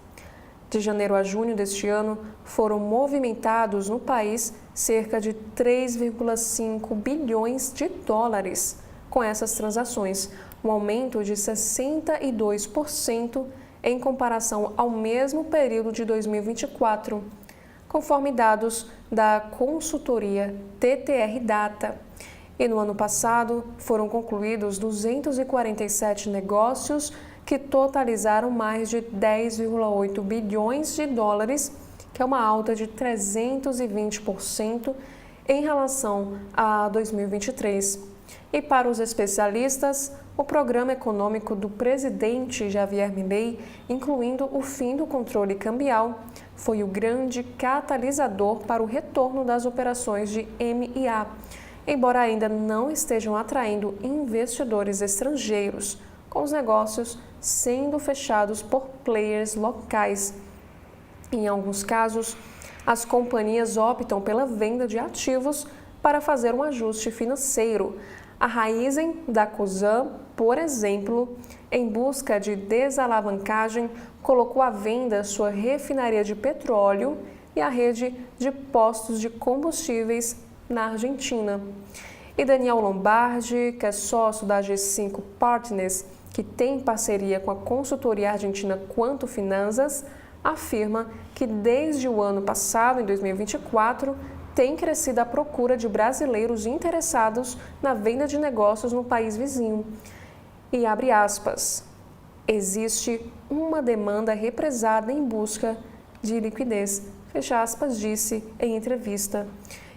De janeiro a junho deste ano, foram movimentados no país cerca de 3,5 bilhões de dólares com essas transações, um aumento de 62% em comparação ao mesmo período de 2024, conforme dados da consultoria TTR Data. E no ano passado, foram concluídos 247 negócios que totalizaram mais de 10,8 bilhões de dólares, que é uma alta de 320% em relação a 2023. E para os especialistas, o programa econômico do presidente Javier Milei, incluindo o fim do controle cambial, foi o grande catalisador para o retorno das operações de M&A, embora ainda não estejam atraindo investidores estrangeiros, com os negócios sendo fechados por players locais. Em alguns casos, as companhias optam pela venda de ativos para fazer um ajuste financeiro. A Raizen da Cosan, por exemplo, em busca de desalavancagem, colocou à venda sua refinaria de petróleo e a rede de postos de combustíveis na Argentina. E Daniel Lombardi, que é sócio da G5 Partners, que tem parceria com a consultoria argentina Quanto Finanças, afirma que desde o ano passado, em 2024, tem crescido a procura de brasileiros interessados na venda de negócios no país vizinho. E abre aspas, existe uma demanda represada em busca de liquidez, fecha aspas, disse em entrevista.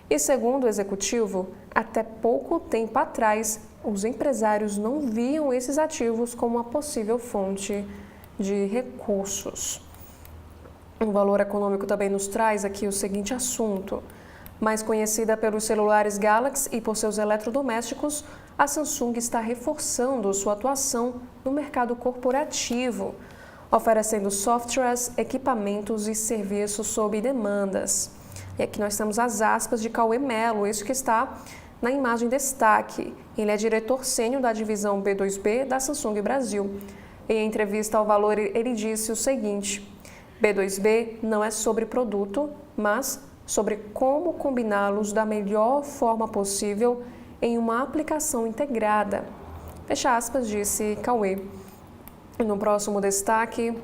E segundo o executivo, até pouco tempo atrás, os empresários não viam esses ativos como uma possível fonte de recursos. O Valor Econômico também nos traz aqui o seguinte assunto. Mais conhecida pelos celulares Galaxy e por seus eletrodomésticos, a Samsung está reforçando sua atuação no mercado corporativo, oferecendo softwares, equipamentos e serviços sob demandas. E aqui nós temos as aspas de Cauê Melo, isso que está na imagem destaque. Ele é diretor sênior da divisão B2B da Samsung Brasil. Em entrevista ao Valor, ele disse o seguinte: B2B não é sobre produto, mas sobre como combiná-los da melhor forma possível em uma aplicação integrada. Fecha aspas, disse Cauê. No próximo destaque,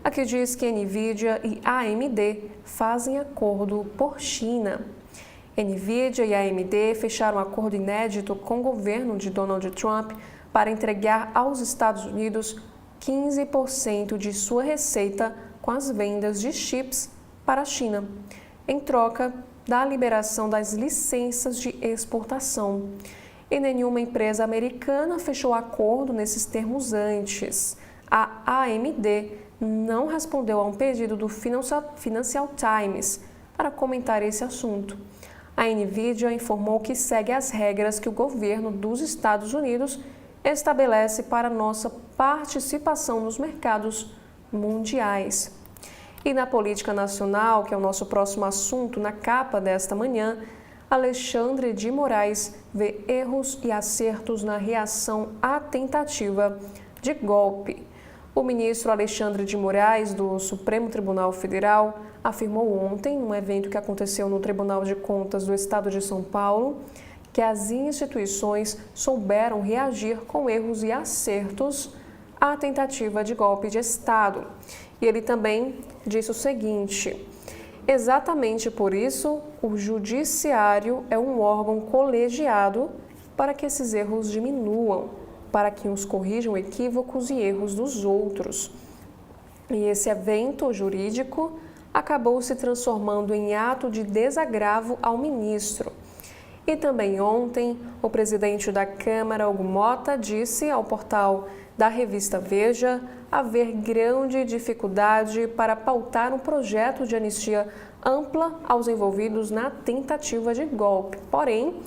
aqui diz que NVIDIA e AMD fazem acordo por China. NVIDIA e AMD fecharam um acordo inédito com o governo de Donald Trump para entregar aos Estados Unidos 15% de sua receita com as vendas de chips para a China, em troca da liberação das licenças de exportação. E nenhuma empresa americana fechou acordo nesses termos antes. A AMD não respondeu a um pedido do Financial Times para comentar esse assunto. a Nvidia informou que segue as regras que o governo dos Estados Unidos estabelece para nossa participação nos mercados mundiais. E na política nacional, que é o nosso próximo assunto na capa desta manhã, Alexandre de Moraes vê erros e acertos na reação à tentativa de golpe. O ministro Alexandre de Moraes, do Supremo Tribunal Federal, afirmou ontem, num evento que aconteceu no Tribunal de Contas do Estado de São Paulo, que as instituições souberam reagir com erros e acertos à tentativa de golpe de Estado. E ele também disse o seguinte: exatamente por isso, o Judiciário é um órgão colegiado para que esses erros diminuam, para que uns corrijam equívocos e erros dos outros. E esse evento jurídico acabou se transformando em ato de desagravo ao ministro. E também ontem, o presidente da Câmara, Hugo Mota, disse ao portal da revista Veja haver grande dificuldade para pautar um projeto de anistia ampla aos envolvidos na tentativa de golpe. Porém,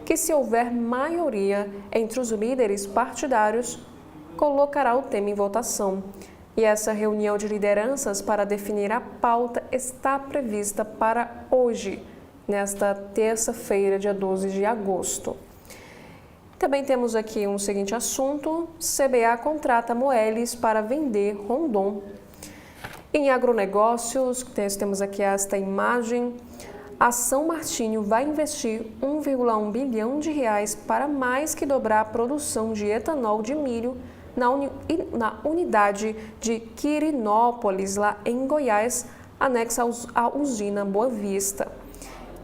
que se houver maioria entre os líderes partidários, colocará o tema em votação. E essa reunião de lideranças para definir a pauta está prevista para hoje, nesta terça-feira, dia 12 de agosto. Também temos aqui um seguinte assunto: CBA contrata Moelis para vender Rondon. Em agronegócios, temos aqui esta imagem. A São Martinho vai investir 1,1 bilhão de reais para mais que dobrar a produção de etanol de milho na unidade de Quirinópolis, lá em Goiás, anexa à usina Boa Vista.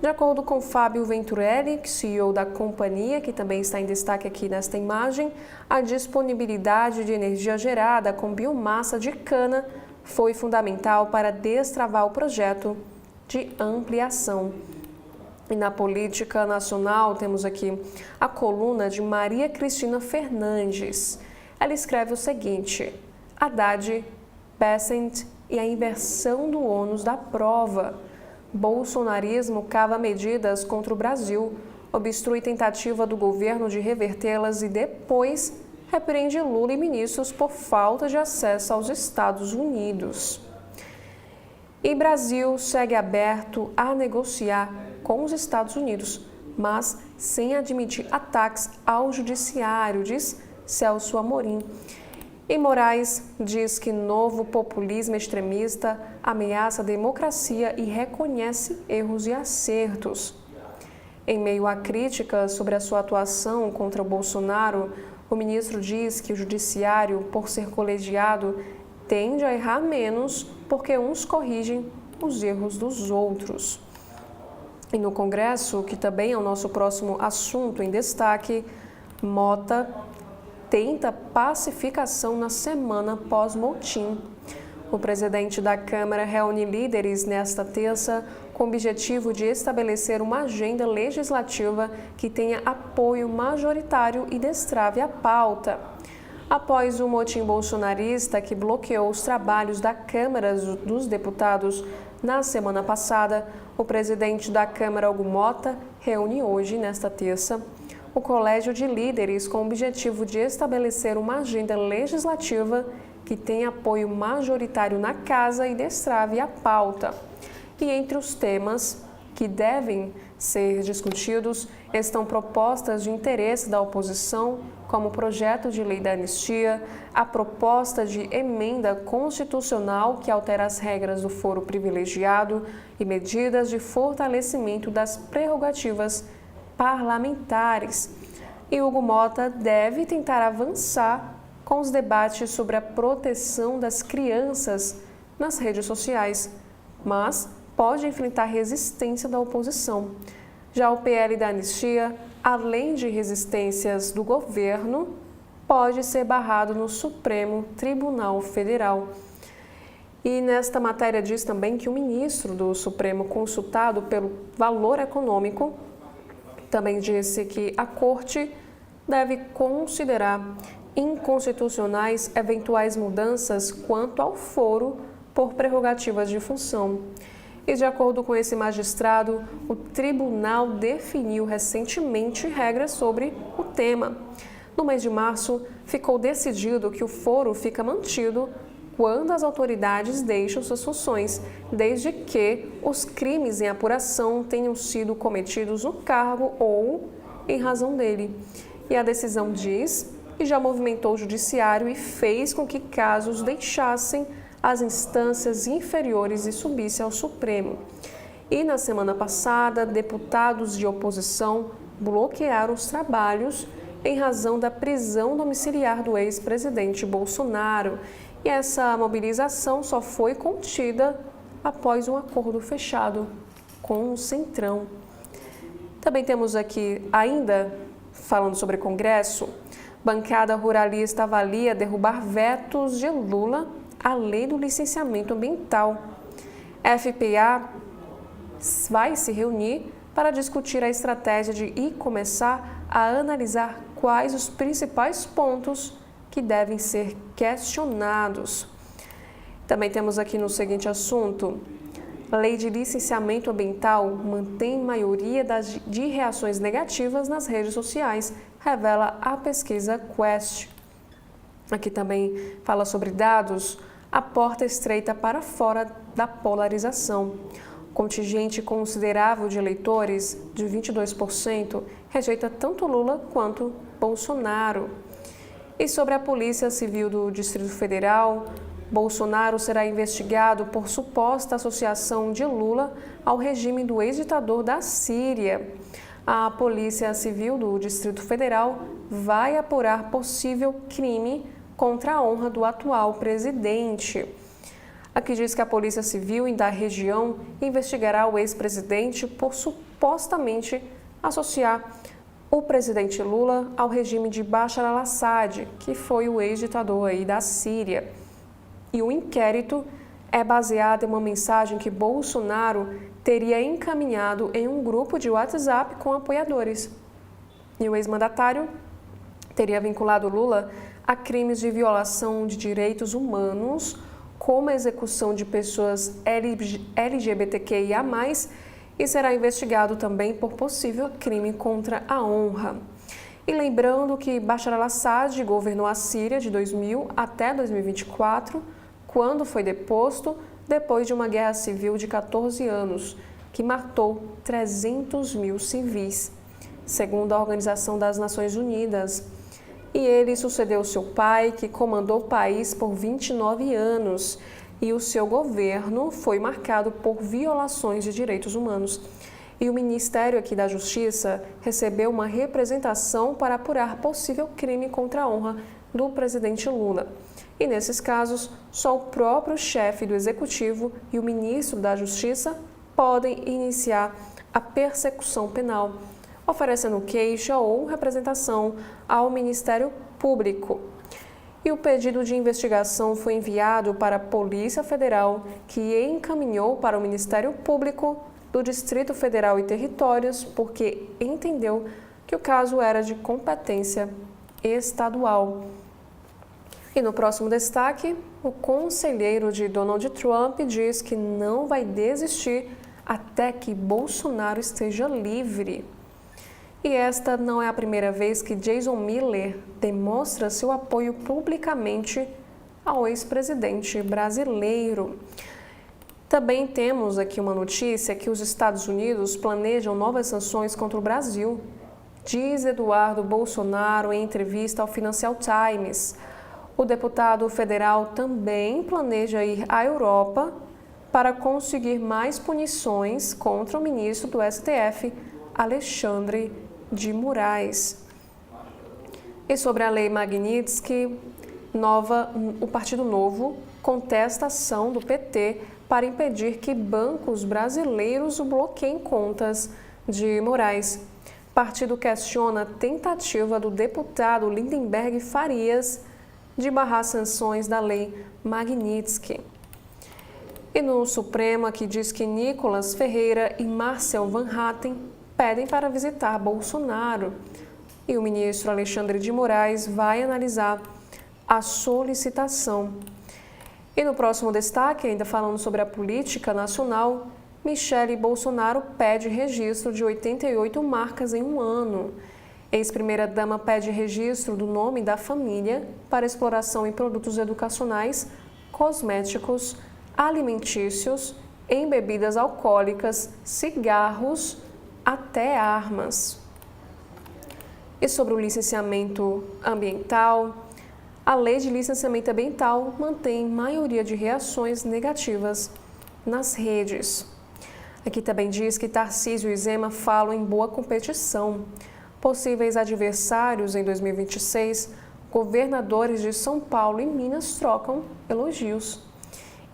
De acordo com Fábio Venturelli, CEO da companhia, que também está em destaque aqui nesta imagem, a disponibilidade de energia gerada com biomassa de cana foi fundamental para destravar o projeto de ampliação. E na política nacional, temos aqui a coluna de Maria Cristina Fernandes. Ela escreve o seguinte: Haddad, Bessent e a inversão do ônus da prova. Bolsonarismo cava medidas contra o Brasil, obstrui tentativa do governo de revertê-las e depois repreende Lula e ministros por falta de acesso aos Estados Unidos. E Brasil segue aberto a negociar com os Estados Unidos, mas sem admitir ataques ao judiciário, diz Celso Amorim. E Moraes diz que novo populismo extremista ameaça a democracia e reconhece erros e acertos. Em meio a críticas sobre a sua atuação contra o Bolsonaro, o ministro diz que o judiciário, por ser colegiado, tende a errar menos porque uns corrigem os erros dos outros. E no Congresso, que também é o nosso próximo assunto em destaque, Mota tenta pacificação na semana pós-motim. O presidente da Câmara reúne líderes nesta terça com o objetivo de estabelecer uma agenda legislativa que tenha apoio majoritário e destrave a pauta. Após o motim bolsonarista que bloqueou os trabalhos da Câmara dos Deputados na semana passada, o presidente da Câmara, Hugo Mota, reúne hoje, nesta terça, o Colégio de Líderes com o objetivo de estabelecer uma agenda legislativa que tenha apoio majoritário na Casa e destrave a pauta. E entre os temas que devem ser discutidos estão propostas de interesse da oposição, como o projeto de lei da anistia, a proposta de emenda constitucional que altera as regras do foro privilegiado e medidas de fortalecimento das prerrogativas parlamentares. E Hugo Mota deve tentar avançar com os debates sobre a proteção das crianças nas redes sociais, mas pode enfrentar resistência da oposição. Já o PL da anistia, além de resistências do governo, pode ser barrado no Supremo Tribunal Federal. E nesta matéria diz também que o ministro do Supremo, consultado pelo Valor Econômico, também disse que a Corte deve considerar inconstitucionais eventuais mudanças quanto ao foro por prerrogativas de função. E, de acordo com esse magistrado, o tribunal definiu recentemente regras sobre o tema. No mês de março, ficou decidido que o foro fica mantido quando as autoridades deixam suas funções, desde que os crimes em apuração tenham sido cometidos no cargo ou em razão dele. E a decisão diz que já movimentou o judiciário e fez com que casos deixassem as instâncias inferiores e subissem ao Supremo. E na semana passada, deputados de oposição bloquearam os trabalhos em razão da prisão domiciliar do ex-presidente Bolsonaro. E essa mobilização só foi contida após um acordo fechado com o Centrão. Também temos aqui, ainda falando sobre Congresso, bancada ruralista avalia derrubar vetos de Lula à lei do licenciamento ambiental. FPA vai se reunir para discutir a estratégia e começar a analisar quais os principais pontos que devem ser questionados. Também temos aqui no seguinte assunto: a lei de licenciamento ambiental mantém maioria de reações negativas nas redes sociais, revela a pesquisa Quest. Aqui também fala sobre dados, a porta estreita para fora da polarização. Contingente considerável de eleitores, de 22%, rejeita tanto Lula quanto Bolsonaro. E sobre a Polícia Civil do Distrito Federal, Bolsonaro será investigado por suposta associação de Lula ao regime do ex-ditador da Síria. A Polícia Civil do Distrito Federal vai apurar possível crime contra a honra do atual presidente. Aqui diz que a Polícia Civil da região investigará o ex-presidente por supostamente associar o presidente Lula ao regime de Bashar al-Assad, que foi o ex-ditador aí da Síria. E o inquérito é baseado em uma mensagem que Bolsonaro teria encaminhado em um grupo de WhatsApp com apoiadores. E o ex-mandatário teria vinculado Lula a crimes de violação de direitos humanos, como a execução de pessoas LGBTQIA+, e será investigado também por possível crime contra a honra. E lembrando que Bashar al-Assad governou a Síria de 2000 até 2024, quando foi deposto depois de uma guerra civil de 14 anos, que matou 300 mil civis, segundo a Organização das Nações Unidas. E ele sucedeu seu pai, que comandou o país por 29 anos, e o seu governo foi marcado por violações de direitos humanos. E o Ministério aqui da Justiça recebeu uma representação para apurar possível crime contra a honra do presidente Lula. E nesses casos, só o próprio chefe do Executivo e o ministro da Justiça podem iniciar a persecução penal, oferecendo queixa ou representação ao Ministério Público. E o pedido de investigação foi enviado para a Polícia Federal, que encaminhou para o Ministério Público do Distrito Federal e Territórios, porque entendeu que o caso era de competência estadual. E no próximo destaque, o conselheiro de Donald Trump diz que não vai desistir até que Bolsonaro esteja livre. E esta não é a primeira vez que Jason Miller demonstra seu apoio publicamente ao ex-presidente brasileiro. Também temos aqui uma notícia que os Estados Unidos planejam novas sanções contra o Brasil, diz Eduardo Bolsonaro em entrevista ao Financial Times. O deputado federal também planeja ir à Europa para conseguir mais punições contra o ministro do STF, Alexandre de Moraes. E sobre a lei Magnitsky, o Partido Novo contesta a ação do PT para impedir que bancos brasileiros bloqueiem contas de Moraes. O partido questiona a tentativa do deputado Lindenberg Farias de barrar sanções da lei Magnitsky. E no Supremo, aqui diz que Nicolas Ferreira e Marcel Van Hatten pedem para visitar Bolsonaro. E o ministro Alexandre de Moraes vai analisar a solicitação. E no próximo destaque, ainda falando sobre a política nacional, Michele Bolsonaro pede registro de 88 marcas em um ano. Ex-primeira-dama pede registro do nome da família para exploração em produtos educacionais, cosméticos, alimentícios, em bebidas alcoólicas, cigarros, até armas. E sobre o licenciamento ambiental, a lei de licenciamento ambiental mantém maioria de reações negativas nas redes. Aqui também diz que Tarcísio e Zema falam em boa competição. Possíveis adversários em 2026, governadores de São Paulo e Minas trocam elogios.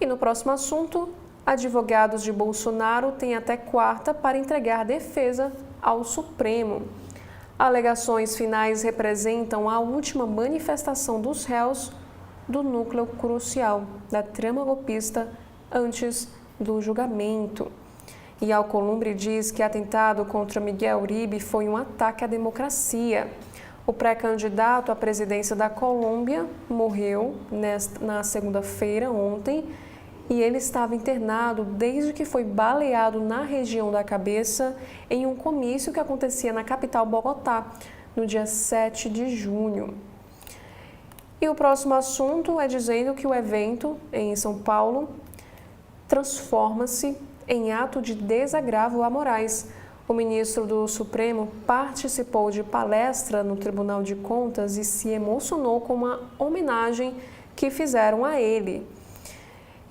E no próximo assunto, advogados de Bolsonaro têm até quarta para entregar defesa ao Supremo. Alegações finais representam a última manifestação dos réus do núcleo crucial da trama golpista antes do julgamento. E Alcolumbre diz que atentado contra Miguel Uribe foi um ataque à democracia. O pré-candidato à presidência da Colômbia morreu na segunda-feira, ontem, e ele estava internado desde que foi baleado na região da cabeça em um comício que acontecia na capital Bogotá, no dia 7 de junho. E o próximo assunto é dizendo que o evento em São Paulo transforma-se em ato de desagravo a Moraes. O ministro do Supremo participou de palestra no Tribunal de Contas e se emocionou com uma homenagem que fizeram a ele.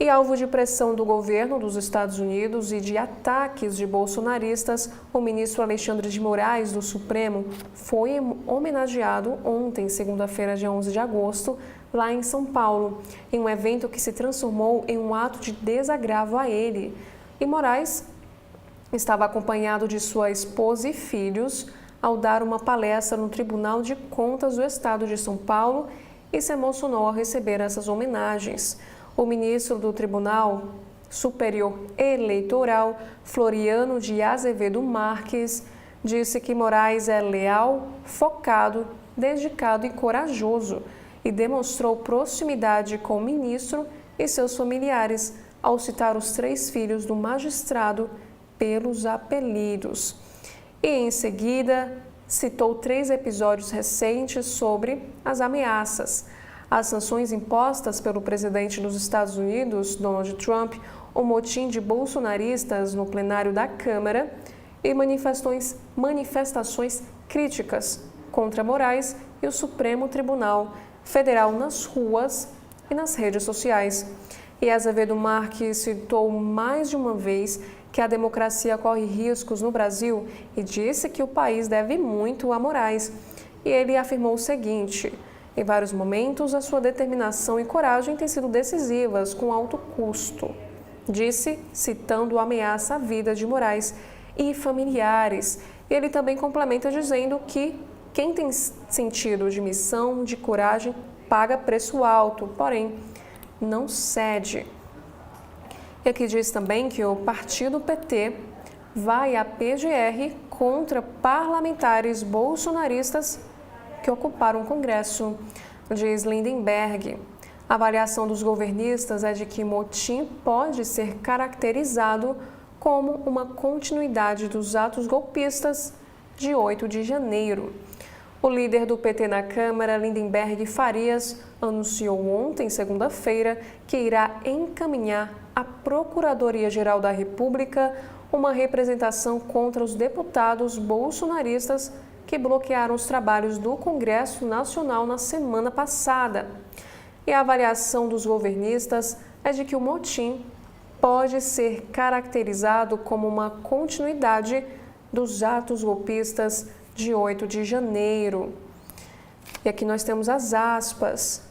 E alvo de pressão do governo dos Estados Unidos e de ataques de bolsonaristas, o ministro Alexandre de Moraes do Supremo foi homenageado ontem, segunda-feira, dia 11 de agosto, lá em São Paulo, em um evento que se transformou em um ato de desagravo a ele. E Moraes estava acompanhado de sua esposa e filhos ao dar uma palestra no Tribunal de Contas do Estado de São Paulo e se emocionou ao receber essas homenagens. O ministro do Tribunal Superior Eleitoral, Floriano de Azevedo Marques, disse que Moraes é leal, focado, dedicado e corajoso e demonstrou proximidade com o ministro e seus familiares ao citar os 3 filhos do magistrado pelos apelidos. E, em seguida, citou 3 episódios recentes sobre as ameaças, as sanções impostas pelo presidente dos Estados Unidos, Donald Trump, o motim de bolsonaristas no plenário da Câmara e manifestações críticas contra Moraes e o Supremo Tribunal Federal nas ruas e nas redes sociais. E Azevedo Marques citou mais de uma vez que a democracia corre riscos no Brasil e disse que o país deve muito a Moraes. E ele afirmou o seguinte: em vários momentos, a sua determinação e coragem têm sido decisivas, com alto custo. Disse, citando a ameaça à vida de Moraes e familiares. E ele também complementa dizendo que quem tem sentido de missão, de coragem, paga preço alto, porém, não cede. E aqui diz também que o partido PT vai à PGR contra parlamentares bolsonaristas que ocuparam o Congresso, diz Lindenberg. A avaliação dos governistas é de que motim pode ser caracterizado como uma continuidade dos atos golpistas de 8 de janeiro. O líder do PT na Câmara, Lindenberg Farias, anunciou ontem, segunda-feira, que irá encaminhar à Procuradoria-Geral da República uma representação contra os deputados bolsonaristas que bloquearam os trabalhos do Congresso Nacional na semana passada. E a avaliação dos governistas é de que o motim pode ser caracterizado como uma continuidade dos atos golpistas de 8 de janeiro. E aqui nós temos as aspas.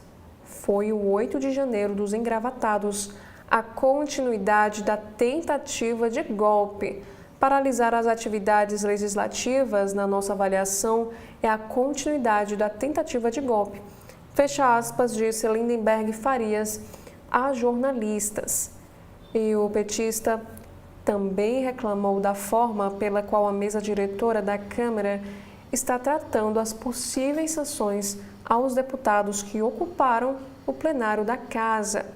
Foi o 8 de janeiro dos engravatados, a continuidade da tentativa de golpe. Paralisar as atividades legislativas, na nossa avaliação, é a continuidade da tentativa de golpe. Fecha aspas, disse Lindenberg Farias a jornalistas. E o petista também reclamou da forma pela qual a mesa diretora da Câmara está tratando as possíveis sanções aos deputados que ocuparam o plenário da Casa.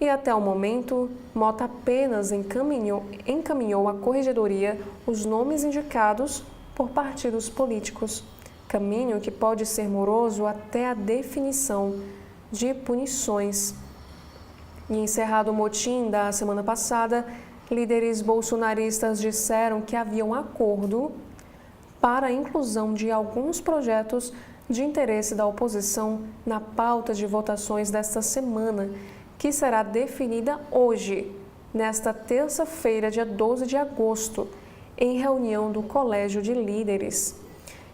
e até o momento, Mota apenas encaminhou à Corregedoria os nomes indicados por partidos políticos, caminho que pode ser moroso até a definição de punições. E encerrado o motim da semana passada, líderes bolsonaristas disseram que havia um acordo para a inclusão de alguns projetos de interesse da oposição na pauta de votações desta semana, que será definida hoje, nesta terça-feira, dia 12 de agosto, em reunião do Colégio de Líderes.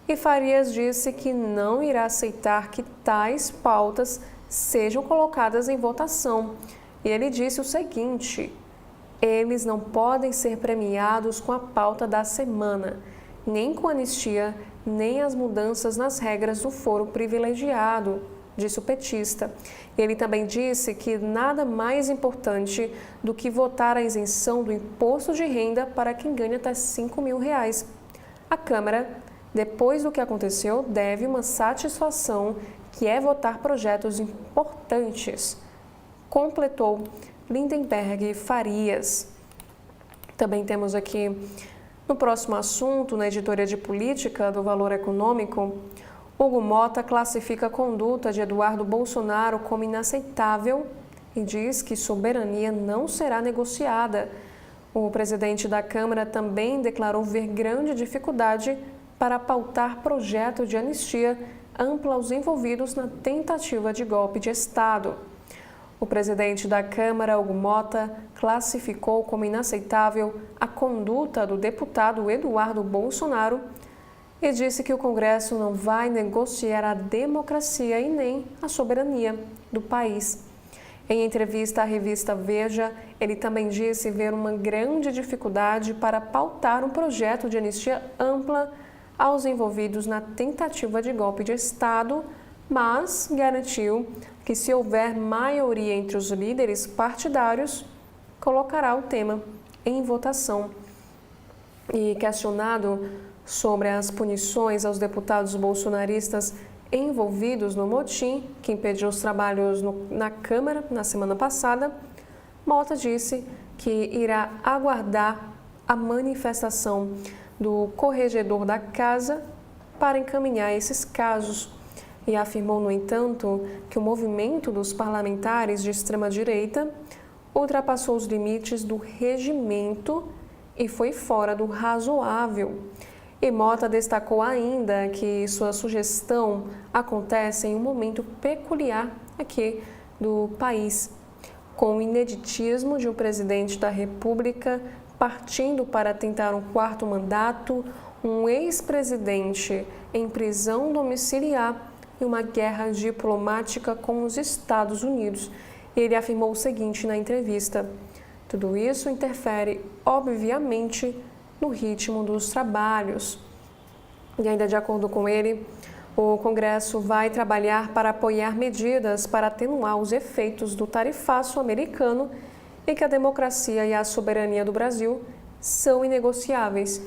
E Farias disse que não irá aceitar que tais pautas sejam colocadas em votação. E ele disse o seguinte: eles não podem ser premiados com a pauta da semana, nem com anistia, nem as mudanças nas regras do foro privilegiado, disse o petista. Ele também disse que nada mais importante do que votar a isenção do imposto de renda para quem ganha até R$5.000. A Câmara, depois do que aconteceu, deve uma satisfação, que é votar projetos importantes, completou Lindenberg Farias. Também temos aqui, no próximo assunto, na editoria de política do Valor Econômico, Hugo Mota classifica a conduta de Eduardo Bolsonaro como inaceitável e diz que soberania não será negociada. O presidente da Câmara também declarou ver grande dificuldade para pautar projeto de anistia ampla aos envolvidos na tentativa de golpe de Estado. O presidente da Câmara, Hugo Mota, classificou como inaceitável a conduta do deputado Eduardo Bolsonaro e disse que o Congresso não vai negociar a democracia e nem a soberania do país. Em entrevista à revista Veja, ele também disse ver uma grande dificuldade para pautar um projeto de anistia ampla aos envolvidos na tentativa de golpe de Estado, mas garantiu que, se houver maioria entre os líderes partidários, colocará o tema em votação. E questionado sobre as punições aos deputados bolsonaristas envolvidos no motim que impediu os trabalhos na Câmara na semana passada, Mota disse que irá aguardar a manifestação do corregedor da Casa para encaminhar esses casos e afirmou, no entanto, que o movimento dos parlamentares de extrema-direita ultrapassou os limites do regimento e foi fora do razoável. E Mota destacou ainda que sua sugestão acontece em um momento peculiar aqui do país, com o ineditismo de um presidente da República partindo para tentar um quarto mandato, um ex-presidente em prisão domiciliar e uma guerra diplomática com os Estados Unidos. Ele afirmou o seguinte na entrevista: tudo isso interfere, obviamente, no ritmo dos trabalhos. E ainda de acordo com ele, o Congresso vai trabalhar para apoiar medidas para atenuar os efeitos do tarifaço americano e que a democracia e a soberania do Brasil são inegociáveis.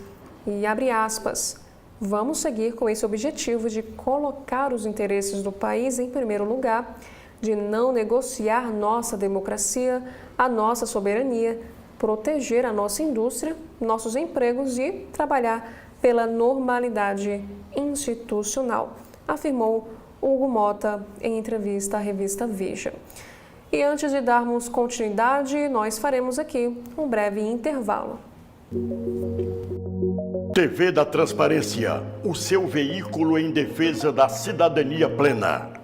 E abre aspas, vamos seguir com esse objetivo de colocar os interesses do país em primeiro lugar, de não negociar nossa democracia, a nossa soberania, proteger a nossa indústria, nossos empregos e trabalhar pela normalidade institucional, afirmou Hugo Mota em entrevista à revista Veja. E antes de darmos continuidade, nós faremos aqui um breve intervalo. TV da Transparência, o seu veículo em defesa da cidadania plena.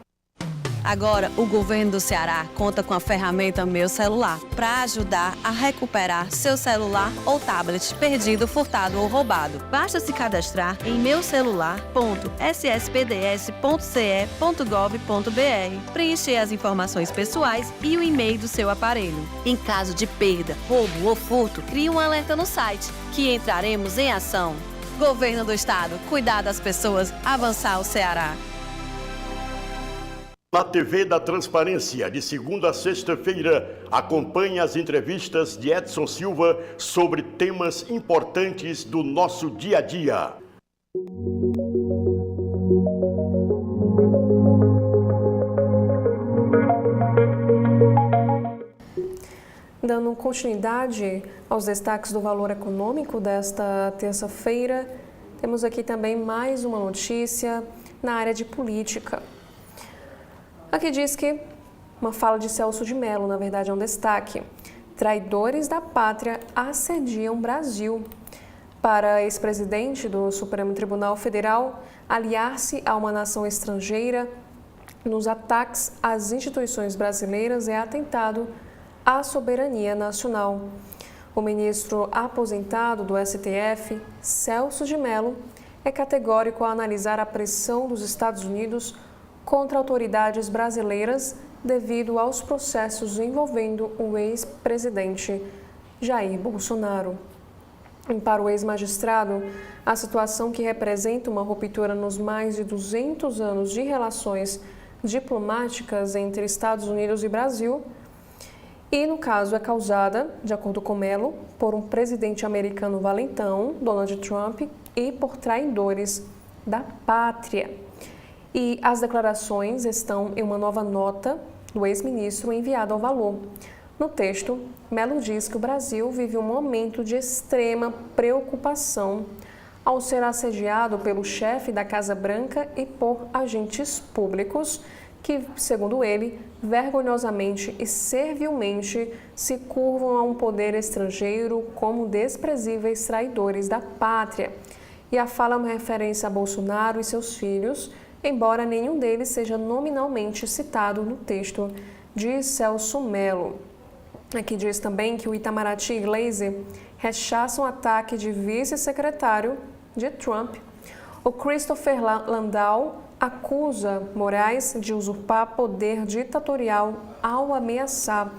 Agora, o governo do Ceará conta com a ferramenta Meu Celular para ajudar a recuperar seu celular ou tablet perdido, furtado ou roubado. Basta se cadastrar em meucelular.sspds.ce.gov.br, preencher as informações pessoais e o e-mail do seu aparelho. Em caso de perda, roubo ou furto, crie um alerta no site, que entraremos em ação. Governo do Estado, cuidar das pessoas, avançar o Ceará. Na TV da Transparência, de segunda a sexta-feira, acompanhe as entrevistas de Edson Silva sobre temas importantes do nosso dia a dia. Dando continuidade aos destaques do Valor Econômico desta terça-feira, temos aqui também mais uma notícia na área de política. Aqui diz que uma fala de Celso de Mello, na verdade, é um destaque. Traidores da pátria assediam Brasil. Para ex-presidente do Supremo Tribunal Federal, aliar-se a uma nação estrangeira nos ataques às instituições brasileiras é atentado à soberania nacional. O ministro aposentado do STF, Celso de Mello, é categórico ao analisar a pressão dos Estados Unidos contra autoridades brasileiras devido aos processos envolvendo o ex-presidente Jair Bolsonaro. E para o ex-magistrado, a situação que representa uma ruptura nos mais de 200 anos de relações diplomáticas entre Estados Unidos e Brasil, e no caso é causada, de acordo com Mello, por um presidente americano valentão, Donald Trump, e por traidores da pátria. E as declarações estão em uma nova nota do ex-ministro enviada ao Valor. No texto, Mello diz que o Brasil vive um momento de extrema preocupação ao ser assediado pelo chefe da Casa Branca e por agentes públicos que, segundo ele, vergonhosamente e servilmente se curvam a um poder estrangeiro como desprezíveis traidores da pátria. E a fala é uma referência a Bolsonaro e seus filhos, embora nenhum deles seja nominalmente citado no texto de Celso Mello. Aqui diz também que o Itamaraty e Glaze rechaçam o ataque de vice-secretário de Trump. O Christopher Landau acusa Moraes de usurpar poder ditatorial ao ameaçar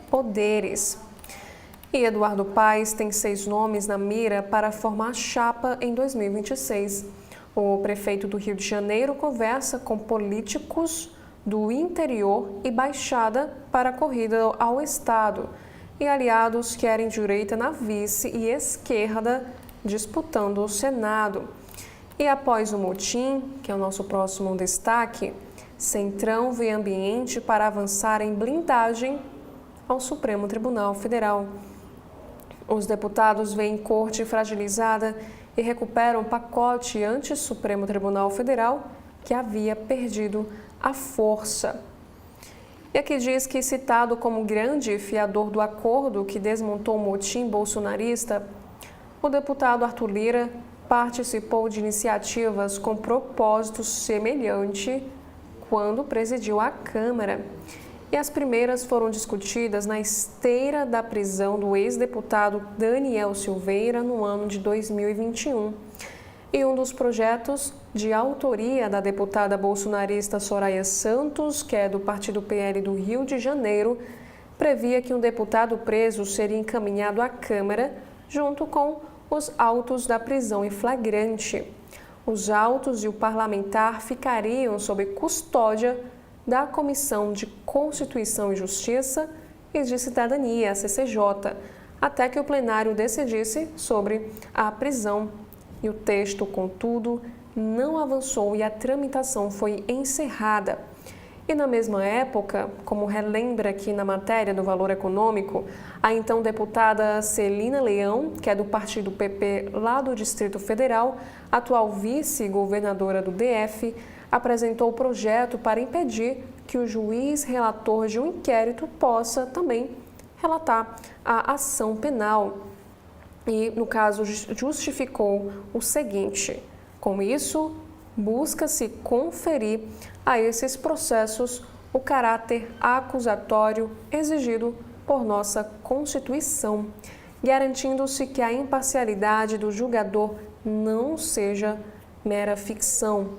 poderes. E Eduardo Paes tem 6 nomes na mira para formar chapa em 2026. O prefeito do Rio de Janeiro conversa com políticos do interior e baixada para a corrida ao Estado. E aliados querem direita na vice e esquerda disputando o Senado. E após o motim, que é o nosso próximo destaque, Centrão vê ambiente para avançar em blindagem ao Supremo Tribunal Federal. Os deputados veem corte fragilizada e recuperam o pacote anti-Supremo Tribunal Federal que havia perdido a força. E aqui diz que, citado como grande fiador do acordo que desmontou o motim bolsonarista, o deputado Arthur Lira participou de iniciativas com propósito semelhante quando presidiu a Câmara. E as primeiras foram discutidas na esteira da prisão do ex-deputado Daniel Silveira no ano de 2021. E um dos projetos de autoria da deputada bolsonarista Soraya Santos, que é do Partido PL do Rio de Janeiro, previa que um deputado preso seria encaminhado à Câmara junto com os autos da prisão em flagrante. Os autos e o parlamentar ficariam sob custódia da Comissão de Constituição e Justiça e de Cidadania, a CCJ, até que o plenário decidisse sobre a prisão. E o texto, contudo, não avançou e a tramitação foi encerrada. E na mesma época, como relembra aqui na matéria do Valor Econômico, a então deputada Celina Leão, que é do partido PP lá do Distrito Federal, atual vice-governadora do DF, apresentou o projeto para impedir que o juiz relator de um inquérito possa também relatar a ação penal. E, no caso, justificou o seguinte: com isso, busca-se conferir a esses processos o caráter acusatório exigido por nossa Constituição, garantindo-se que a imparcialidade do julgador não seja mera ficção.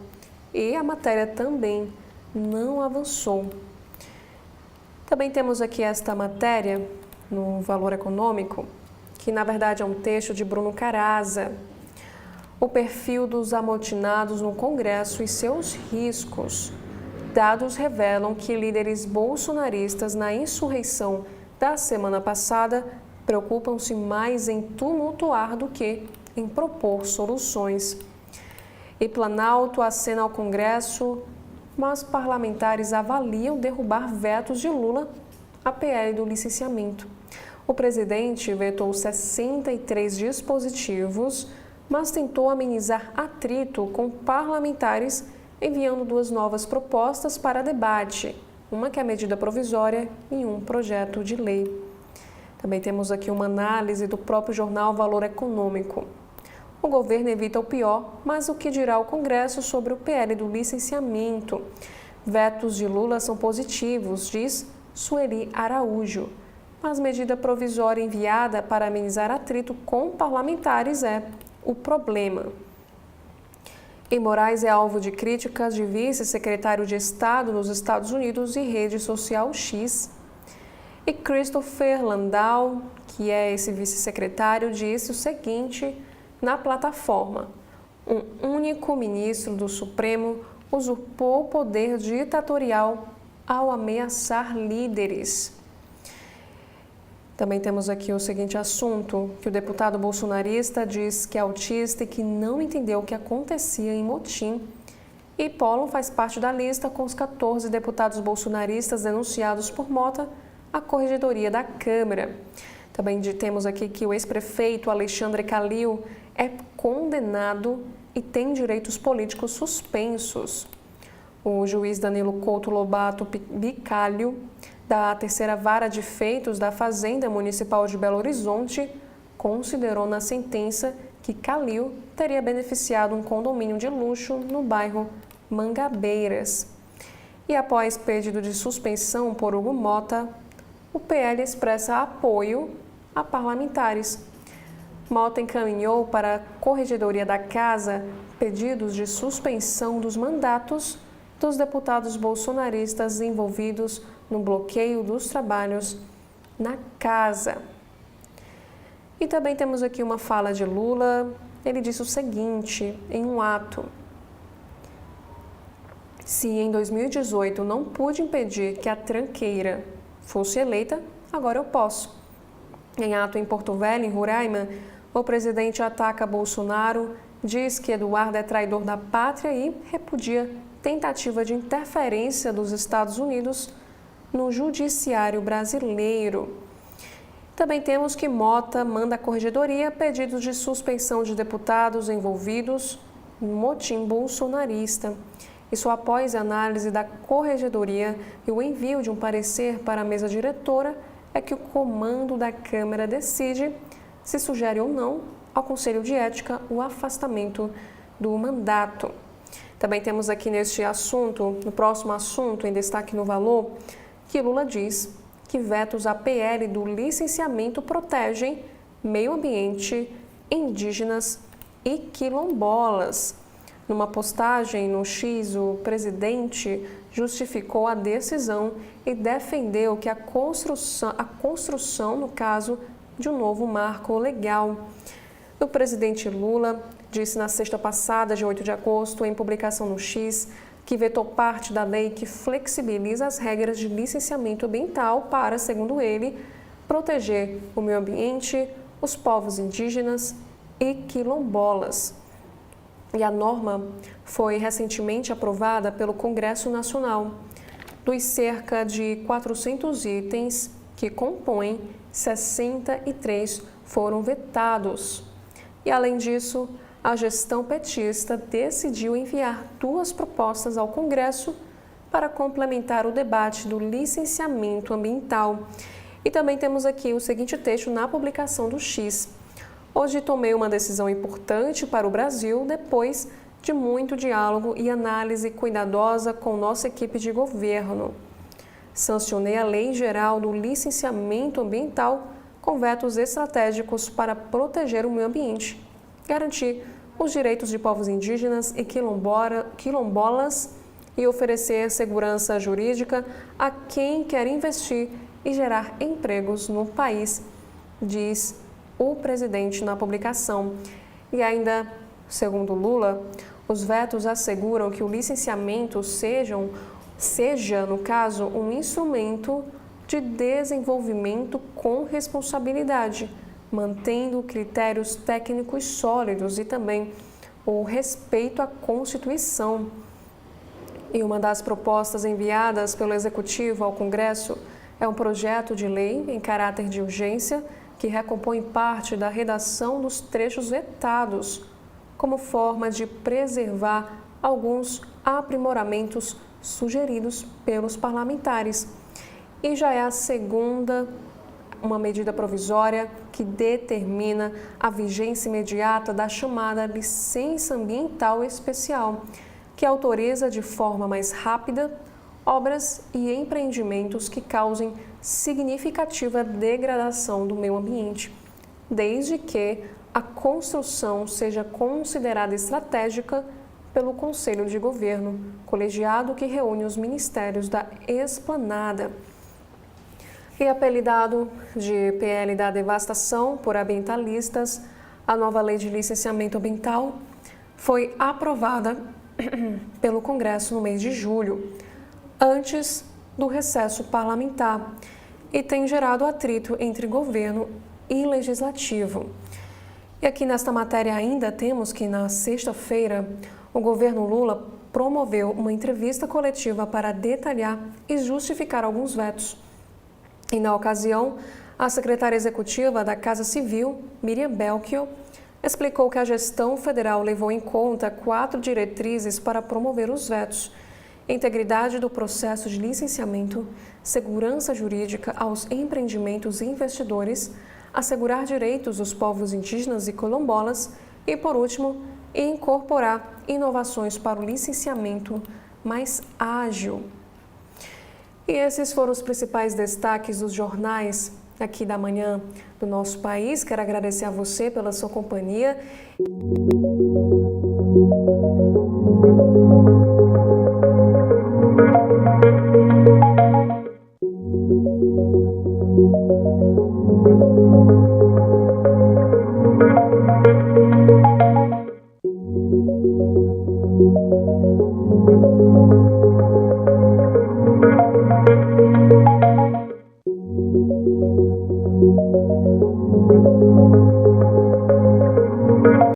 E a matéria também não avançou. Também temos aqui esta matéria no Valor Econômico, que na verdade é um texto de Bruno Caraza. O perfil dos amotinados no Congresso e seus riscos. Dados revelam que líderes bolsonaristas na insurreição da semana passada preocupam-se mais em tumultuar do que em propor soluções. E Planalto acena ao Congresso, mas parlamentares avaliam derrubar vetos de Lula à PL do licenciamento. O presidente vetou 63 dispositivos, mas tentou amenizar atrito com parlamentares, enviando 2 novas propostas para debate, uma que é medida provisória e um projeto de lei. Também temos aqui uma análise do próprio jornal Valor Econômico. O governo evita o pior, mas o que dirá o Congresso sobre o PL do licenciamento? Vetos de Lula são positivos, diz Sueli Araújo. Mas medida provisória enviada para amenizar atrito com parlamentares é o problema. E Moraes é alvo de críticas de vice-secretário de Estado nos Estados Unidos e rede social X. E Christopher Landau, que é esse vice-secretário, disse o seguinte na plataforma: um único ministro do Supremo usurpou o poder ditatorial ao ameaçar líderes. Também temos aqui o seguinte assunto, que o deputado bolsonarista diz que é autista e que não entendeu o que acontecia em Motim. E Polo faz parte da lista com os 14 deputados bolsonaristas denunciados por Mota à Corregedoria da Câmara. Também temos aqui que o ex-prefeito Alexandre Calil é condenado e tem direitos políticos suspensos. O juiz Danilo Couto Lobato Bicalho, da terceira vara de feitos da Fazenda Municipal de Belo Horizonte, considerou na sentença que Calil teria beneficiado um condomínio de luxo no bairro Mangabeiras. E após pedido de suspensão por Hugo Mota, o PL expressa apoio a parlamentares. Mota encaminhou para a Corregedoria da Casa pedidos de suspensão dos mandatos dos deputados bolsonaristas envolvidos no bloqueio dos trabalhos na Casa. E também temos aqui uma fala de Lula. Ele disse o seguinte em um ato: se em 2018 não pude impedir que a tranqueira fosse eleita, agora eu posso. Em ato em Porto Velho, em Roraima, o presidente ataca Bolsonaro, diz que Eduardo é traidor da pátria e repudia tentativa de interferência dos Estados Unidos no judiciário brasileiro. Também temos que Mota manda à Corregedoria pedidos de suspensão de deputados envolvidos no motim bolsonarista. Isso após a análise da Corregedoria e o envio de um parecer para a mesa diretora, é que o comando da Câmara decide se sugere ou não ao Conselho de Ética o afastamento do mandato. Também temos aqui neste assunto, no próximo assunto, em destaque no Valor, que Lula diz que vetos à PL do licenciamento protegem meio ambiente, indígenas e quilombolas. Numa postagem no X, o presidente justificou a decisão e defendeu que a construção, no caso, de um novo marco legal. O presidente Lula disse na sexta passada, de 8 de agosto, em publicação no X, que vetou parte da lei que flexibiliza as regras de licenciamento ambiental para, segundo ele, proteger o meio ambiente, os povos indígenas e quilombolas. E a norma foi recentemente aprovada pelo Congresso Nacional. Dos cerca de 400 itens que compõem, 63 foram vetados. E, além disso, a gestão petista decidiu enviar 2 propostas ao Congresso para complementar o debate do licenciamento ambiental. E também temos aqui o seguinte texto na publicação do X. Hoje tomei uma decisão importante para o Brasil depois de muito diálogo e análise cuidadosa com nossa equipe de governo. Sancionei a Lei Geral do Licenciamento Ambiental com vetos estratégicos para proteger o meio ambiente, garantir os direitos de povos indígenas e quilombolas e oferecer segurança jurídica a quem quer investir e gerar empregos no país, diz o presidente na publicação. E ainda, segundo Lula, os vetos asseguram que o licenciamento seja, no caso, um instrumento de desenvolvimento com responsabilidade, mantendo critérios técnicos sólidos e também o respeito à Constituição. E uma das propostas enviadas pelo Executivo ao Congresso É um projeto de lei em caráter de urgência que recompõe parte da redação dos trechos vetados, como forma de preservar alguns aprimoramentos sugeridos pelos parlamentares. E já é a segunda, uma medida provisória que determina a vigência imediata da chamada licença ambiental especial, que autoriza de forma mais rápida obras e empreendimentos que causem significativa degradação do meio ambiente, desde que a construção seja considerada estratégica pelo Conselho de Governo, colegiado que reúne os ministérios da Esplanada. E apelidado de PL da devastação por ambientalistas, a nova lei de licenciamento ambiental foi aprovada pelo Congresso no mês de julho, antes do recesso parlamentar, e tem gerado atrito entre governo e legislativo. E aqui nesta matéria ainda temos que na sexta-feira o governo Lula promoveu uma entrevista coletiva para detalhar e justificar alguns vetos. E na ocasião, a secretária executiva da Casa Civil, Miriam Belchior, explicou que a gestão federal levou em conta 4 diretrizes para promover os vetos: integridade do processo de licenciamento, segurança jurídica aos empreendimentos e investidores, assegurar direitos dos povos indígenas e quilombolas e, por último, incorporar inovações para o licenciamento mais ágil. E esses foram os principais destaques dos jornais aqui da manhã do nosso país. Quero agradecer a você pela sua companhia.